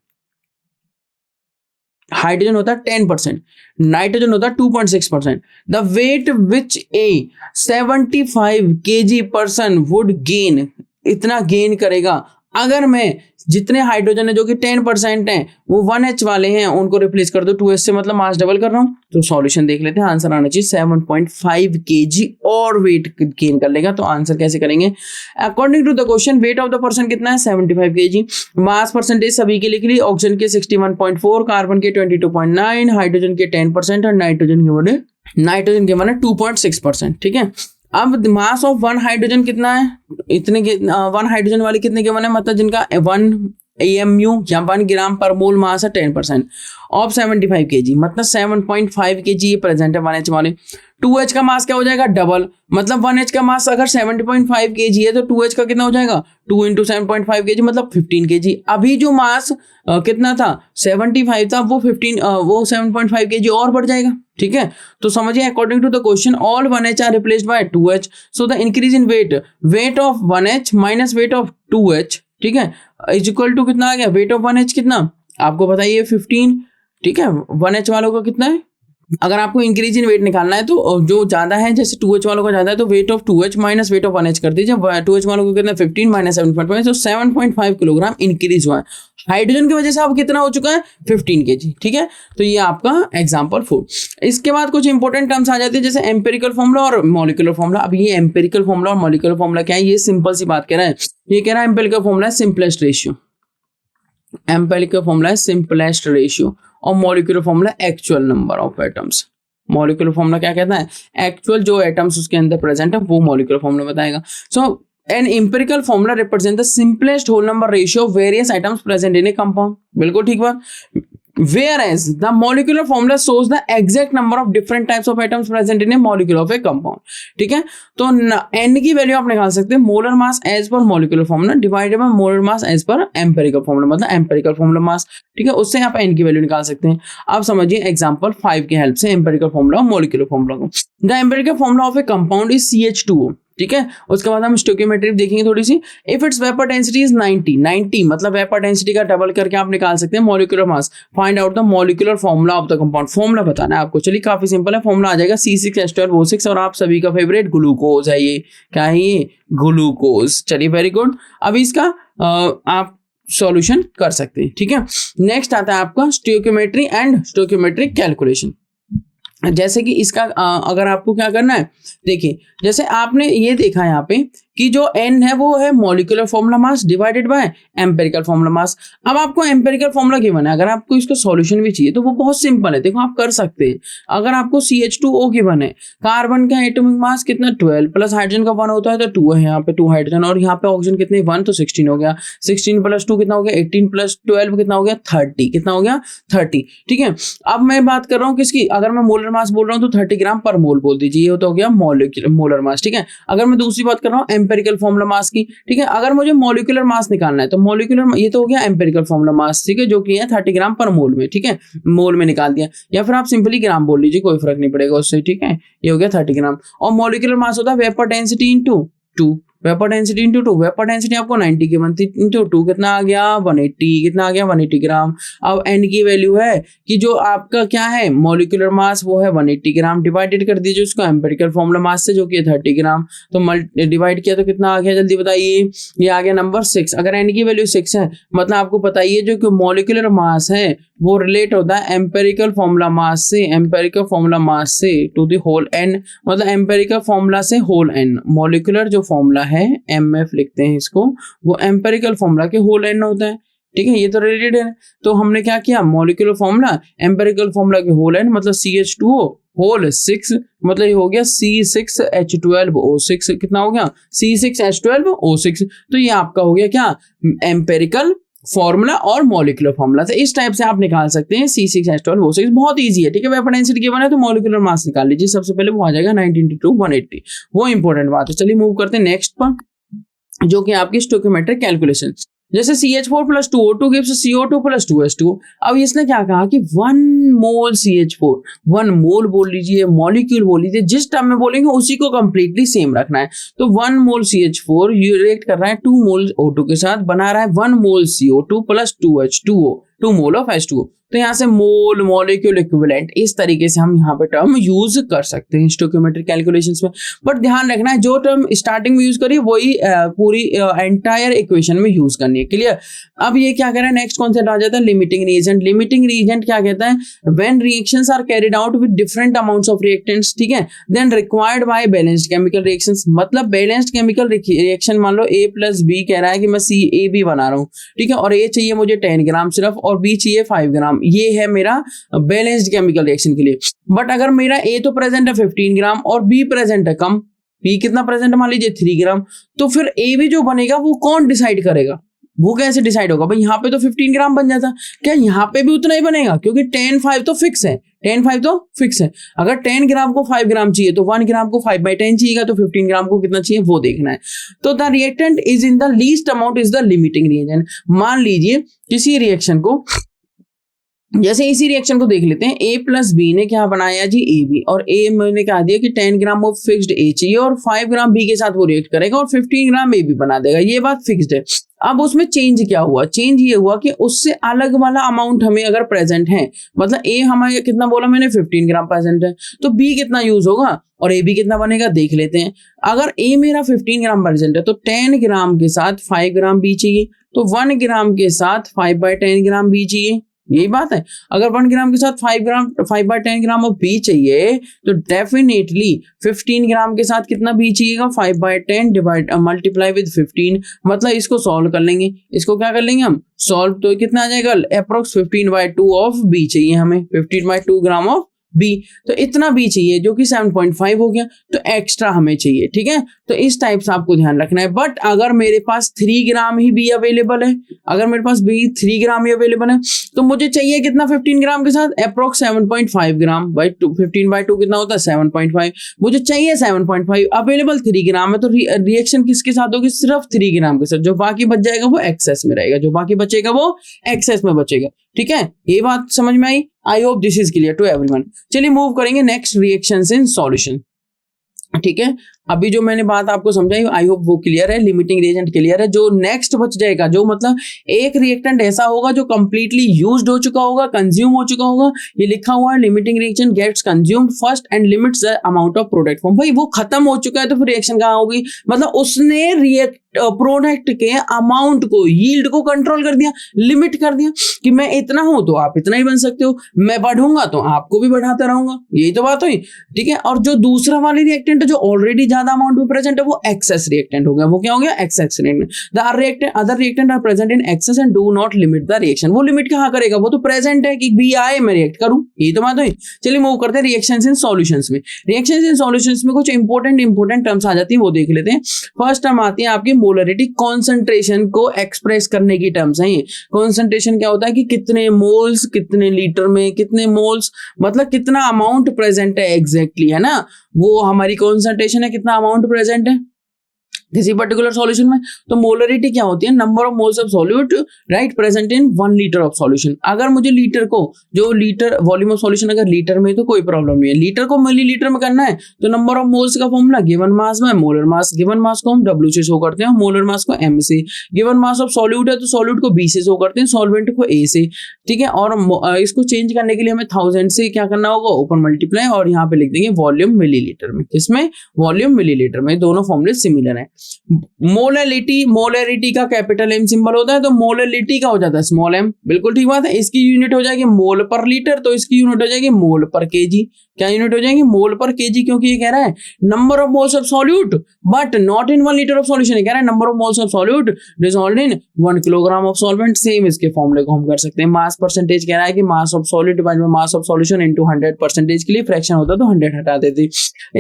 [SPEAKER 1] हाइड्रोजन होता है 10%. नाइट्रोजन होता है 2.6%. The weight which a 75 kg person would gain. इतना गेन करेगा अगर मैं जितने हाइड्रोजन है जो कि 10% हैं वो 1H वाले हैं उनको रिप्लेस कर दो 2H से. मतलब मास डबल कर रहा हूं. तो सॉल्यूशन देख लेते हैं. आंसर आना चाहिए 7.5 kg और वेट गेन कर लेगा. तो आंसर कैसे करेंगे according to the question. Weight of the person कितना है 75 kg. मास परसेंटेज सभी के लिए ऑक्सीजन के 61.4, कार्बन के 22.9, हाइड्रोजन के 10% और नाइट्रोजन के माने 2.6%. ठीक है. अब मास ऑफ 1 हाइड्रोजन कितना है. इतने 1 हाइड्रोजन वाले कितने के बने मतलब जिनका 1 AMU या 1 ग्राम पर मोल मास है 10% ऑफ 75 kg. मतलब 7.5 kg ये प्रेजेंट है 1H वाले. 2H का मास क्या हो जाएगा डबल. मतलब 1H का मास अगर 70.5 kg है तो 2H का कितना हो जाएगा 2 इंटू 7.5 kg मतलब 15 kg. अभी जो मास कितना था 75 था वो 7.5 kg और बढ़ जाएगा. ठीक है. तो समझिए according to the question all 1H are replaced by 2H. So the increase in weight of 1H minus weight of 2H. ठीक है. इज इक्वल टू कितना आ गया वेट ऑफ 1H कितना आपको बताइए 15. ठीक है. 1H वालों का कितना है अगर आपको इंक्रीज इन वेट निकालना है तो जो ज्यादा है, जैसे 2H वालों का ज्यादा है तो wait of 2H minus weight of 1H कर दीजिए। 2H वालों को कितना 15 माइनस 7.5 तो 7.5 किलोग्राम इंक्रीज हुआ है। हाइड्रोजन की वजह से अब कितना हो चुका है 15 kg। ठीक है, तो ये आपका एग्जाम्पल 4। इसके बाद कुछ इंपॉर्टेंट टर्म्स आ जाते हैं जैसे एम्पेरिकल फॉर्मूला और मॉलिक्यूलर फॉर्मूला। अब ये एम्पेरिकल फॉर्मूला और मॉलिक्यूलर फॉर्मूला क्या है, ये सिंपल सी बात कह रहा है। ये कह रहा है एम्पेरिकल फॉर्मूला है सिंपलेस्ट रेशियो, एम्पेरिकल फॉर्मूला है सिंपलेस्ट रेशियो, और molecular formula actual number of atoms. Molecular formula क्या कहता है, एक्चुअल जो एटम्स उसके अंदर प्रेजेंट है वो मॉलिक्यूलर फॉर्मूला बताएगा। So an empirical formula represent the simplest whole number ratio of various atoms present in a compound. बिल्कुल ठीक बात। Whereas the molecular formula shows the exact number of different types of atoms present in a molecule of a compound। ठीक है, तो n की value आप निकाल सकते हैं molar mass as per molecular formula divided by molar mass as per empirical formula, मतलब empirical formula mass. ठीक है, उससे आप n की वैल्यू निकाल सकते हैं। आप समझिए एग्जांपल 5 की हेल्प से एम्पेरिकल फॉर्मूला और मॉलिक्यूलर फॉर्मूला को। The empirical formula of a compound is CH2O। ठीक है, उसके बाद हम स्टोइकियोमेट्री देखेंगे थोड़ी सी। If it's vapour density is 90 मतलब वेपर डेंसिटी का डबल करके आप निकाल सकते हैं molecular mass. Find out the molecular formula of the compound. Formula बताना है आपको। चलिए काफी सिंपल है, फॉर्मूला आ जाएगा C6H12O6 और आप सभी का फेवरेट ग्लूकोज है। ये क्या है, ये ग्लूकोज। चलिए वेरी गुड। अब इसका आप सॉल्यूशन कर सकते हैं। ठीक है, नेक्स्ट आता है आपका स्टोइकियोमेट्री एंड स्टोइकियोमेट्रिक कैलकुलेशन। जैसे कि इसका अगर आपको क्या करना है, देखिए जैसे आपने ये देखा यहाँ पे कि जो n है वो है molecular formula mass divided by empirical formula मास। अब आपको एम्पेरिकल फॉर्मूला गिवन है, अगर आपको इसका सॉल्यूशन भी चाहिए तो वो बहुत सिंपल है। देखो आप कर सकते हैं। अगर आपको CH2O गिवन है, कार्बन का एटॉमिक मास कितना 12 प्लस हाइड्रोजन का 1 होता है तो 2 है यहाँ पे, 2 हाइड्रोजन, और यहाँ पे ऑक्सीजन कितने 1 तो 16 हो गया। 16 प्लस 2 कितना हो गया 18 प्लस 12 कितना हो गया 30। कितना हो गया 30। ठीक है, अब मैं बात कर रहा हूँ किसकी, अगर मैं मोलर मास बोल रहा हूँ तो 30 ग्राम पर मोल बोल दीजिए, ये तो हो गया मोलर मास। ठीक है, अगर मैं दूसरी बात कर रहा हूँ एम्पेरिकल फॉर्मूला मास की। ठीक है, अगर मुझे मॉलिक्यूलर मास निकालना है तो मॉलिक्यूलर, ये तो हो गया एम्पेरिकल फॉर्मूला मास। ठीक है, जो कि है 30 ग्राम पर मोल में। ठीक है, मोल में निकाल दिया, या फिर आप सिंपली ग्राम बोल लीजिए, कोई फर्क नहीं पड़ेगा उससे। ठीक है, ये हो गया 30 ग्राम। और मॉलिक्यूलर मास होता है vapour density into 2, vapour density into 2। Vapour density आपको 90 की बनती इंटू 2 कितना आ गया 180। कितना आ गया 180 ग्राम। अब n की वैल्यू है कि जो आपका क्या है मॉलिक्यूलर मास वो है 180 ग्राम, डिवाइडेड कर दीजिए उसको एम्पेरिकल फॉर्मूला मास से जो कि 30 ग्राम। तो डिवाइड किया तो कितना आ गया जल्दी बताइए, ये आ गया नंबर 6। अगर n की वैल्यू 6 है मतलब आपको पता ही है जो कि मॉलिक्यूलर मास है वो रिलेट होता है एम्पेरिकल फॉर्मूला मास से, एम्पेरिकल फॉर्मूला मास से टू द होल n, मतलब एम्पेरिकल फॉर्मूला से होल n। मॉलिक्यूलर जो फॉर्मूला है MF लिखते हैं इसको, वो एम्पेरिकल फॉर्मूला के होल n होता है। ठीक है, ये तो रिलेटेड है। तो हमने क्या किया, मॉलिक्यूलर फॉर्मूला एम्पेरिकल फॉर्मूला के होल n मतलब CH2O होल 6, मतलब ये हो गया C6H12O6। कितना हो गया C6H12O6। तो ये आपका हो गया क्या एम्पेरिकल फॉर्मूला और मॉलिक्यूलर फॉर्मूला। तो इस टाइप से आप निकाल सकते हैं C6H12O6। बहुत इजी है। ठीक है, वेपर डेंसिटी गिवन है तो मॉलिक्यूलर मास निकाल लीजिए। सबसे पहले वो आ जाएगा 19 × 180, वो इंपॉर्टेंट बात है। चलिए मूव करते हैं नेक्स्ट पर, जो कि आपकी स्टोइकियोमेट्रिक कैलकुलेशन। जैसे CH4 + 2O2 gives CO2 + 2H2। अब इसने क्या कहा कि 1 मोल CH4, 1 मोल बोल लीजिए, मॉलिक्यूल बोल लीजिए, जिस टर्म में बोलेंगे उसी को कंप्लीटली सेम रखना है। तो 1 मोल CH4 ये रिएक्ट कर रहा है 2 मोल O2 के साथ, बना रहा है 1 मोल CO2 + 2H2O, 2 mole of H2O। तो यहाँ से मोल, मॉलिक्यूल, इक्विवेलेंट, इस तरीके से हम यहाँ पे टर्म यूज कर सकते हैं स्टोइकियोमेट्रिक कैलकुलेशंस में। बट ध्यान रखना है जो टर्म स्टार्टिंग में यूज करिए वही पूरी एंटायर इक्वेशन में यूज करनी है। क्लियर। अब ये क्या कह रहा है, नेक्स्ट कॉन्सेप्ट आ जाता है लिमिटिंग रीएजेंट। लिमिटिंग रीएजेंट क्या कहता है, when reactions are carried out with different amounts of reactants, ठीक है, then required by balanced chemical reactions. मतलब बैलेंस्ड केमिकल रिएक्शन, मान लो A + B कह रहा है कि मैं CAB बना रहा हूँ, ठीक है, और A चाहिए मुझे 10 ग्राम सिर्फ और B चाहिए 5 ग्राम। ये है मेरा बैलेंस्ड केमिकल रिएक्शन के लिए। बट अगर मेरा A तो प्रेजेंट है 15 ग्राम और B प्रेजेंट है कम, B कितना प्रेजेंट है मान लीजिए 3 ग्राम, तो फिर A भी जो बनेगा वो कौन डिसाइड करेगा, वो कैसे डिसाइड होगा। भाई यहाँ पे तो 15 ग्राम बन जाता, क्या यहाँ पे भी उतना ही बनेगा, क्योंकि 10 5 तो फिक्स है, 10 5 तो फिक्स है। अगर 10 ग्राम को 5 ग्राम चाहिए तो 1 ग्राम को 5/10 चाहिएगा, तो 15 ग्राम को कितना चाहिए वो देखना है। तो the reactant is in the least amount is the limiting reagent. मान लीजिए किसी रिएक्शन को जैसे इसी रिएक्शन को देख लेते हैं, A प्लस बी ने क्या बनाया जी AB, और A मैंने कहा दिया कि 10 ग्राम ऑफ फिक्स्ड A चाहिए और 5 ग्राम B के साथ वो रिएक्ट करेगा और 15 ग्राम AB बना देगा, ये बात फिक्स्ड है। अब उसमें चेंज क्या हुआ, चेंज ये हुआ कि उससे अलग वाला अमाउंट हमें अगर प्रेजेंट है, मतलब A हमारे कितना बोला मैंने 15 ग्राम प्रेजेंट है, तो B कितना यूज होगा और AB कितना बनेगा देख लेते हैं। अगर A मेरा 15 ग्राम प्रेजेंट है तो 10 ग्राम के साथ 5 ग्राम B चाहिए, तो 1 ग्राम के साथ 5/10 ग्राम B चाहिए, यही बात है। अगर 1 ग्राम के साथ 5/10 ग्राम ऑफ बी चाहिए तो डेफिनेटली 15 ग्राम के साथ कितना बी चाहिएगा, 5/10 डिवाइड मल्टीप्लाई विद 15, मतलब इसको सॉल्व कर लेंगे। इसको क्या कर लेंगे हम सॉल्व, तो कितना आ जाएगा अप्रोक्स 15/2 ऑफ बी चाहिए हमें, 15/2 ग्राम ऑफ बी, तो इतना बी चाहिए जो कि 7.5 हो गया, तो एक्स्ट्रा हमें चाहिए, ठीक है। तो इस टाइप से आपको ध्यान रखना है। बट अगर मेरे पास 3 ग्राम ही बी अवेलेबल है, अगर मेरे पास बी 3 ग्राम ही अवेलेबल है, तो मुझे चाहिए कितना 15 ग्राम के साथ अप्रोक्स 7.5 ग्राम बाई 15/2 कितना होता है 7.5, मुझे चाहिए 7.5, अवेलेबल 3 ग्राम है, तो रिएक्शन किसके साथ होगी, सिर्फ 3 ग्राम के साथ, जो बाकी बच जाएगा वो एक्सेस में रहेगा, जो बाकी बचेगा वो एक्सेस में बचेगा, ठीक है। ये बात समझ में आई, I hope this is clear to everyone. चलिए मूव करेंगे नेक्स्ट रिएक्शंस इन सॉल्यूशन, ठीक है। अभी जो मैंने बात आपको समझाई आई होप वो क्लियर है, लिमिटिंग रिएजेंट क्लियर है। जो नेक्स्ट बच जाएगा, जो मतलब एक रिएक्टेंट ऐसा होगा जो कंप्लीटली यूज्ड हो चुका होगा, कंज्यूम हो चुका होगा, ये लिखा हुआ है limiting reaction gets consumed first and limits the amount of product form. भाई वो खत्म हो चुका है तो फिर रिएक्शन कहाँ होगी, मतलब उसने प्रोडक्ट के अमाउंट को, यील्ड को कंट्रोल कर दिया, लिमिट कर दिया कि मैं इतना हूं तो आप इतना ही बन सकते हो, मैं बढ़ूंगा तो आपको भी बढ़ाता रहूंगा, यही तो बात हुई, ठीक है। और जो दूसरा वाली रिएक्टेंट जो ऑलरेडी ज्यादा अमाउंट में प्रेजेंट है वो एक्सेस रिएक्टेंट हो गया, वो क्या हो गया excess reactant. The other reactant are present in excess and do not limit the reaction, वो लिमिट कहां करेगा, वो तो प्रेजेंट है कि बी आए मैं रिएक्ट करूं, यही तो बात हुई। चलिए मूव करते हैं रिएक्शंस इन सॉल्यूशंस में। रिएक्शंस इन सॉल्यूशंस में कुछ इंपॉर्टेंट टर्म्स आ जाती है, वो देख लेते हैं। फर्स्ट टर्म आती है आपकी मोलरिटी, कॉन्सेंट्रेशन को एक्सप्रेस करने की टर्म्स है ये। कॉन्सेंट्रेशन क्या होता है कि कितने मोल्स, कितने लीटर में कितने मोल्स, मतलब कितना अमाउंट प्रेजेंट है एग्जैक्टली, है ना, वो हमारी कॉन्सेंट्रेशन है, कितना अमाउंट प्रेजेंट है किसी पर्टिकुलर सॉल्यूशन में। तो मोलरिटी क्या होती है, number of moles of solute right present in 1 litre of solution. अगर मुझे लीटर को, जो लीटर वॉल्यूम ऑफ सॉल्यूशन अगर लीटर में तो कोई प्रॉब्लम नहीं है, लीटर को मिलीलीटर में करना है तो नंबर ऑफ मोल्स का फॉर्मूला गिवन मास में मोलर मास, गिवन मास को हम W से शो करते हैं, मोलर मास को M से, गिवन मास ऑफ सॉल्यूट है तो सॉल्यूट को B से शो करते हैं, सॉल्वेंट को A से, ठीक है। और इसको चेंज करने के लिए हमें 1000 से क्या करना होगा, ऊपर मल्टीप्लाई, और यहाँ पे लिख देंगे वॉल्यूम मिलीलीटर में, किसमें वॉल्यूम मिलीलीटर में, दोनों फॉर्मूले सिमिलर है। मोलरिटी का कैपिटल M सिंबल होता है तो मोलरिटी का हो जाता है स्मॉल m, बिल्कुल ठीक बात है। इसकी यूनिट हो जाएगी मोल पर लीटर, तो इसकी यूनिट हो जाएगी मोल पर केजी। क्या यूनिट हो जाएगी, मोल पर केजी, क्योंकि ये कह रहा है number of moles of solute but not in 1 litre of solution, ये कह रहा है number of moles of solute dissolved in 1 kilogram of solvent. Same इसके फॉर्मूले को हम कर सकते हैं। मास परसेंटेज कह रहा है कि mass of solute divide by mass of solution into 100%, के लिए फ्रैक्शन होता तो 100 हटा देते।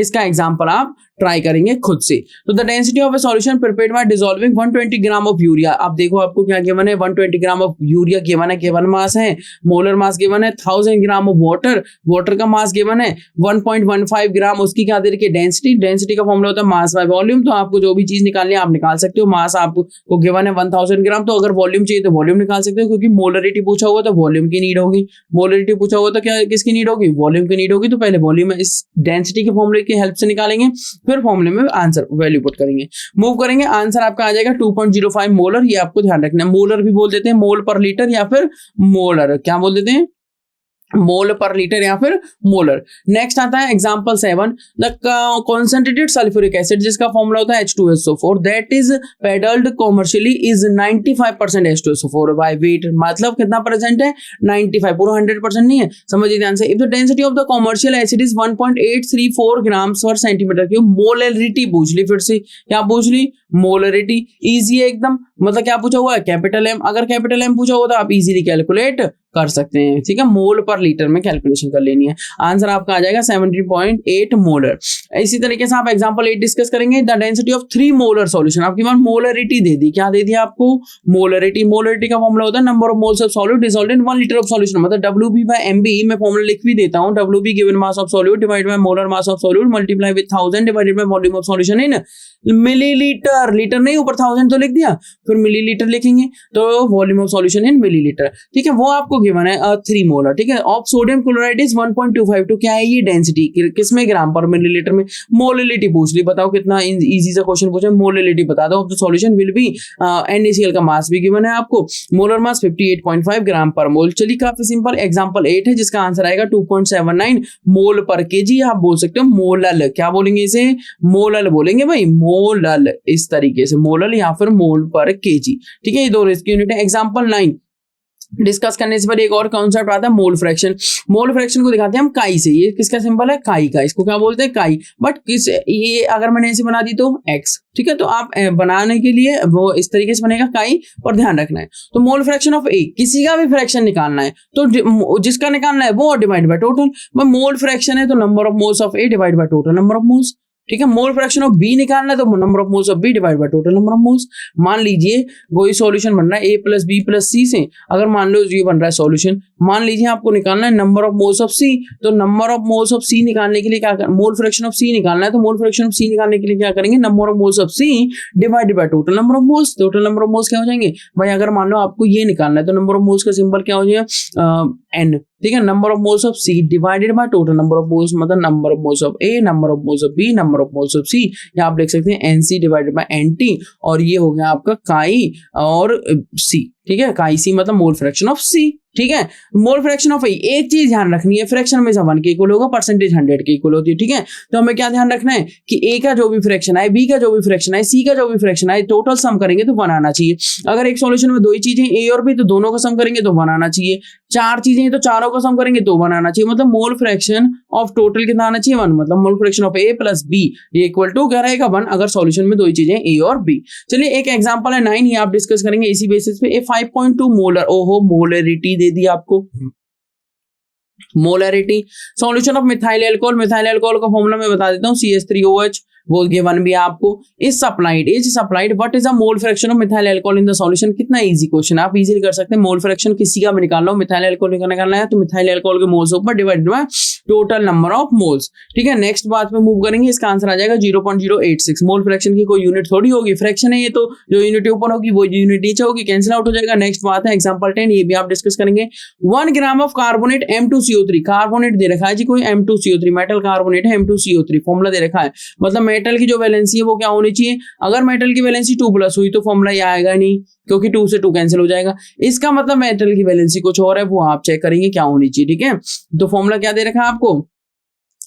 [SPEAKER 1] इसका एग्जांपल आप ट्राई करेंगे खुद से। तो the density of a solution prepared by dissolving 120 gram of urea. अब देखो आपको क्या गिवन है, 120 ग्राम ऑफ यूरिया गिवन है, गिवन मास है, मोलर मास गिवन है 1000 ग्राम ऑफ वाटर, वाटर का मास गिवन है 1.15 ग्राम, उसकी क्या दे रखी है डेंसिटी, डेंसिटी का फॉर्मूला होता है मास बाय वॉल्यूम। तो आपको जो भी चीज निकालनी है आप निकाल सकते हो। मास आपको गिवन है 1000 ग्राम, तो अगर वॉल्यूम चाहिए तो वॉल्यूम निकाल सकते हो, क्योंकि मोलरिटी पूछा हुआ तो वॉल्यूम की नीड होगी, मोलरिटी पूछा हुआ तो क्या किसकी नीड होगी, वॉल्यूम की नीड होगी। तो पहले वॉल्यूम इस डेंसिटी के फॉर्मूले की हेल्प से निकालेंगे, फिर फॉर्मूले में आंसर वैल्यू पुट करेंगे, मूव करेंगे, आंसर आपका आ जाएगा 2.05 मोलर। ये आपको ध्यान रखना है, मोलर भी बोल देते हैं, मोल पर लीटर या फिर मोलर, क्या बोल देते हैं, मोल पर लीटर या फिर मोलर। नेक्स्ट आता है example 7, the concentrated sulphuric acid, जिसका फॉर्मूला होता है H2SO4 that is peddled commercially is 95% H2SO4 by weight. मतलब कितना परसेंट है, 95, पूरा 100% नहीं है, समझिए ध्यान से। If the density of the commercial acid is 1.834 grams पर सेंटीमीटर क्यूब, मोलरिटी पूछ ली, फिर से क्या पूछ ली, मोलरिटी। इजी है एकदम, मतलब क्या पूछा हुआ है, कैपिटल M। अगर कैपिटल M पूछा हुआ तो आप इजीली कैलकुलेट कर सकते हैं, ठीक है। मोल पर लीटर में कैलकुलेशन कर लेनी है, आंसर आपका आ जाएगा 17.8 मोलर। इसी तरीके से आप एग्जांपल 8 डिस्कस करेंगे। The density of 3 molar solution, आपकी बात मोलरिटी दे दी, क्या दे दिया आपको, मोलरिटी। मोलरिटी का फॉर्मूला होता है number of moles of solute dissolved in 1 litre of solution, मतलब WB/MB। मैं फॉर्मूला लिख भी देता हूं, WB given mass of solute divide by molar mass of solute multiply with 1000 divided by volume of solution in millilitre, litre नहीं ऊपर 1000 तो लिख दिया, फिर मिलीलीटर लिखेंगे तो volume of solution in millilitre, ठीक है। वो आपको गिवन है 3 मोलर, ठीक है। ऑफ सोडियम क्लोराइड इज 1.25, तो क्या है ये डेंसिटी किसमें, ग्राम पर मिलीलीटर में। मोलिलिटी पूछ ली, बताओ कितना इजी सा क्वेश्चन पूछा, मोलिलिटी बता दो। तो सॉल्यूशन विल बी NaCl का मास भी गिवन है आपको, मोलर मास 58.5 ग्राम पर मोल। चलिए काफी सिंपल, एग्जांपल 8 है जिसका आंसर आएगा 2.79 मोल पर केजी। आप बोल सकते हो मोलल, क्या बोलेंगे इसे, मोलल बोलेंगे भाई, मोलल, इस तरीके से मोलल या फिर मोल पर केजी, ठीक है। ये दो इसकी यूनिट है। एग्जांपल 9 डिस्कस करने से पहले एक और कॉन्सेप्ट आता है मोल फ्रैक्शन। मोल फ्रैक्शन को दिखाते हैं हम काई से, ये किसका सिंबल है, काई का, इसको क्या बोलते हैं, काई। बट किस, ये अगर मैंने ऐसे बना दी तो x, ठीक है। तो आप बनाने के लिए वो इस तरीके से बनेगा काई, और ध्यान रखना है। तो मोल फ्रैक्शन ऑफ ए, किसी का भी फ्रैक्शन निकालना है तो जिसका निकालना है वो divide by total. Mole fraction है तो number of moles of A divide by total number of moles, ठीक है। मोल फ्रैक्शन ऑफ बी निकालना है तो number of moles of B divide by total number of moles. मान लीजिए वही सॉल्यूशन बन रहा है a plus B plus C से, अगर मान लो ये बन रहा है सॉल्यूशन, मान लीजिए आपको निकालना है नंबर ऑफ मोल्स ऑफ सी, तो नंबर ऑफ मोल्स ऑफ सी निकालने के लिए क्या, मोल फ्रैक्शन ऑफ सी निकालना है तो मोल फ्रैक्शन ऑफ सी निकालने के लिए क्या करेंगे, number of moles of C divided by total number of moles. Total number of moles क्या हो जाएंगे भाई, अगर मान लो आपको ये निकालना है तो नंबर ऑफ मोल्स का सिंबल क्या हो जाएगा, n, ठीक है। Number of moles of C divided by total number of moles, मतलब number of moles of A, number of moles of B, number of moles of C. या आप देख सकते हैं NC डिवाइडेड बाय NT, और ये हो गया आपका काई और C, ठीक है। काई C मतलब मोल फ्रैक्शन ऑफ C, ठीक है। मोल फ्रैक्शन ऑफ ए, एक चीज ध्यान रखनी है, फ्रैक्शन में 1 के इक्वल होगा, परसेंटेज 100 के इक्वल होती है, ठीक है। तो हमें क्या ध्यान रखना है कि ए का जो भी फ्रैक्शन आए, बी का जो भी फ्रैक्शन आए, सी का जो भी फ्रैक्शन आए, टोटल सम करेंगे तो 1 आना चाहिए। अगर एक सॉल्यूशन में 2 ही चीजें ए और बी, तो दोनों का सम करेंगे तो 1 आना चाहिए। 4 चीजें हैं तो चारों का सम करेंगे तो 1 आना चाहिए। मतलब मोल फ्रैक्शन ऑफ टोटल कितना आना चाहिए, 1। मतलब mole fraction of A plus B ये इक्वल टू क्या रहेगा, 1, अगर सॉल्यूशन में 2 ही चीजें ए और बी। चलिए एक एग्जांपल है 9, ये आप डिस्कस करेंगे इसी बेसिस पे। ए 5.2 मोलर, ओहो मोलरिटी दे दी आपको, molarity. Solution of methyl alcohol, methyl alcohol का फॉर्मूला मैं बता देता हूं, CH3OH, वो गिवन भी आपको। Is supplied what is a mole fraction of methyl alcohol in the solution. कितना इजी क्वेश्चन, आप इजीली कर सकते हैं। मोल फ्रैक्शन किसी का भी निकालना हो, मिथाइल अल्कोहल का निकालना है तो मिथाइल अल्कोहल के मोल्स ऊपर divided by total number of moles, ठीक है। नेक्स्ट बात पे मूव करेंगे, इसका आंसर आ जाएगा 0.086। मोल फ्रैक्शन की कोई यूनिट थोड़ी होगी, फ्रैक्शन है ये, तो जो यूनिट ऊपर होगी वो यूनिट नीचे होगी, कैंसिल आउट हो जाएगा। नेक्स्ट बात है एग्जांपल 10, ये भी आप डिस्कस करेंगे। 1 gram of carbonate M2CO3, carbonate दे रखा है जी कोई M2CO3, मेटल कार्बोनेट है M2CO3, फॉर्मूला दे रखा है। मतलब मेटल की जो वैलेंसी है वो क्या होनी चाहिए, अगर मेटल की वैलेंसी 2+ हुई तो फॉर्मूला ये आएगा नहीं, क्योंकि 2 से 2 कैंसिल हो जाएगा। इसका मतलब मेटल की वैलेंसी कुछ और है, वो आप चेक करेंगे क्या होनी चाहिए, ठीक है। तो फॉर्मूला क्या दे रखा है आपको,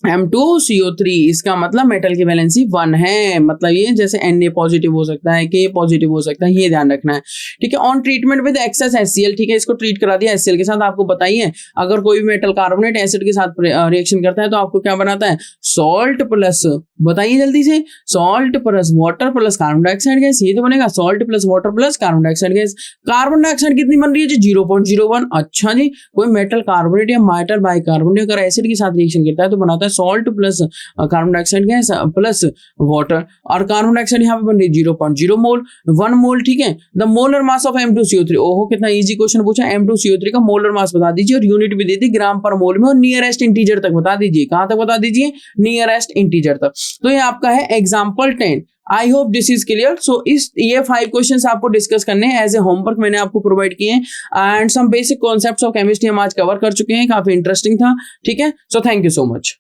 [SPEAKER 1] M2CO3, इसका मतलब मेटल की वैलेंसी 1 है। मतलब ये जैसे Na पॉजिटिव हो सकता है, K पॉजिटिव हो सकता है, ये ध्यान रखना है, ठीक है। On treatment with excess HCl, ठीक है, इसको ट्रीट करा दिया HCl के साथ। आपको बताइए अगर कोई भी मेटल कार्बोनेट एसिड के साथ रिएक्शन करता है तो आपको क्या बनाता है, सॉल्ट प्लस, बताइए जल्दी से, salt plus water plus carbon dioxide gas, ये तो बनेगा salt plus water plus carbon dioxide gas. Carbon dioxide कितनी बन रही है जी, 0.01। अच्छा जी, कोई मेटल कार्बोनेट या मेटल बाइकार्बोनेट अगर एसिड के साथ रिएक्शन करता है तो बनाता है salt plus carbon dioxide gas plus water, और कार्बन डाइऑक्साइड यहाँ पे बन रही है 0.0 मोल, 1 मोल, ठीक है। The molar mass of M2CO3, ओहो कितना इजी क्वेश्चन पूछा। M2CO3 का मोलर मास बता दीजिए और यूनिट भी दे दी ग्राम पर मोल में, और नियरेस्ट इंटीजर तक बता दीजिए। कहां तक बता दीजिए, नियरेस्ट इंटीजर तक। तो ये आपका है example 10। I hope this is clear. So ये 5 क्वेश्चंस आपको डिस्कस करने हैं एज ए होमवर्क, मैंने आपको प्रोवाइड किए हैं। And some basic concepts of chemistry हम आज कवर कर चुके हैं, काफी इंटरेस्टिंग था, ठीक है। So thank you so much.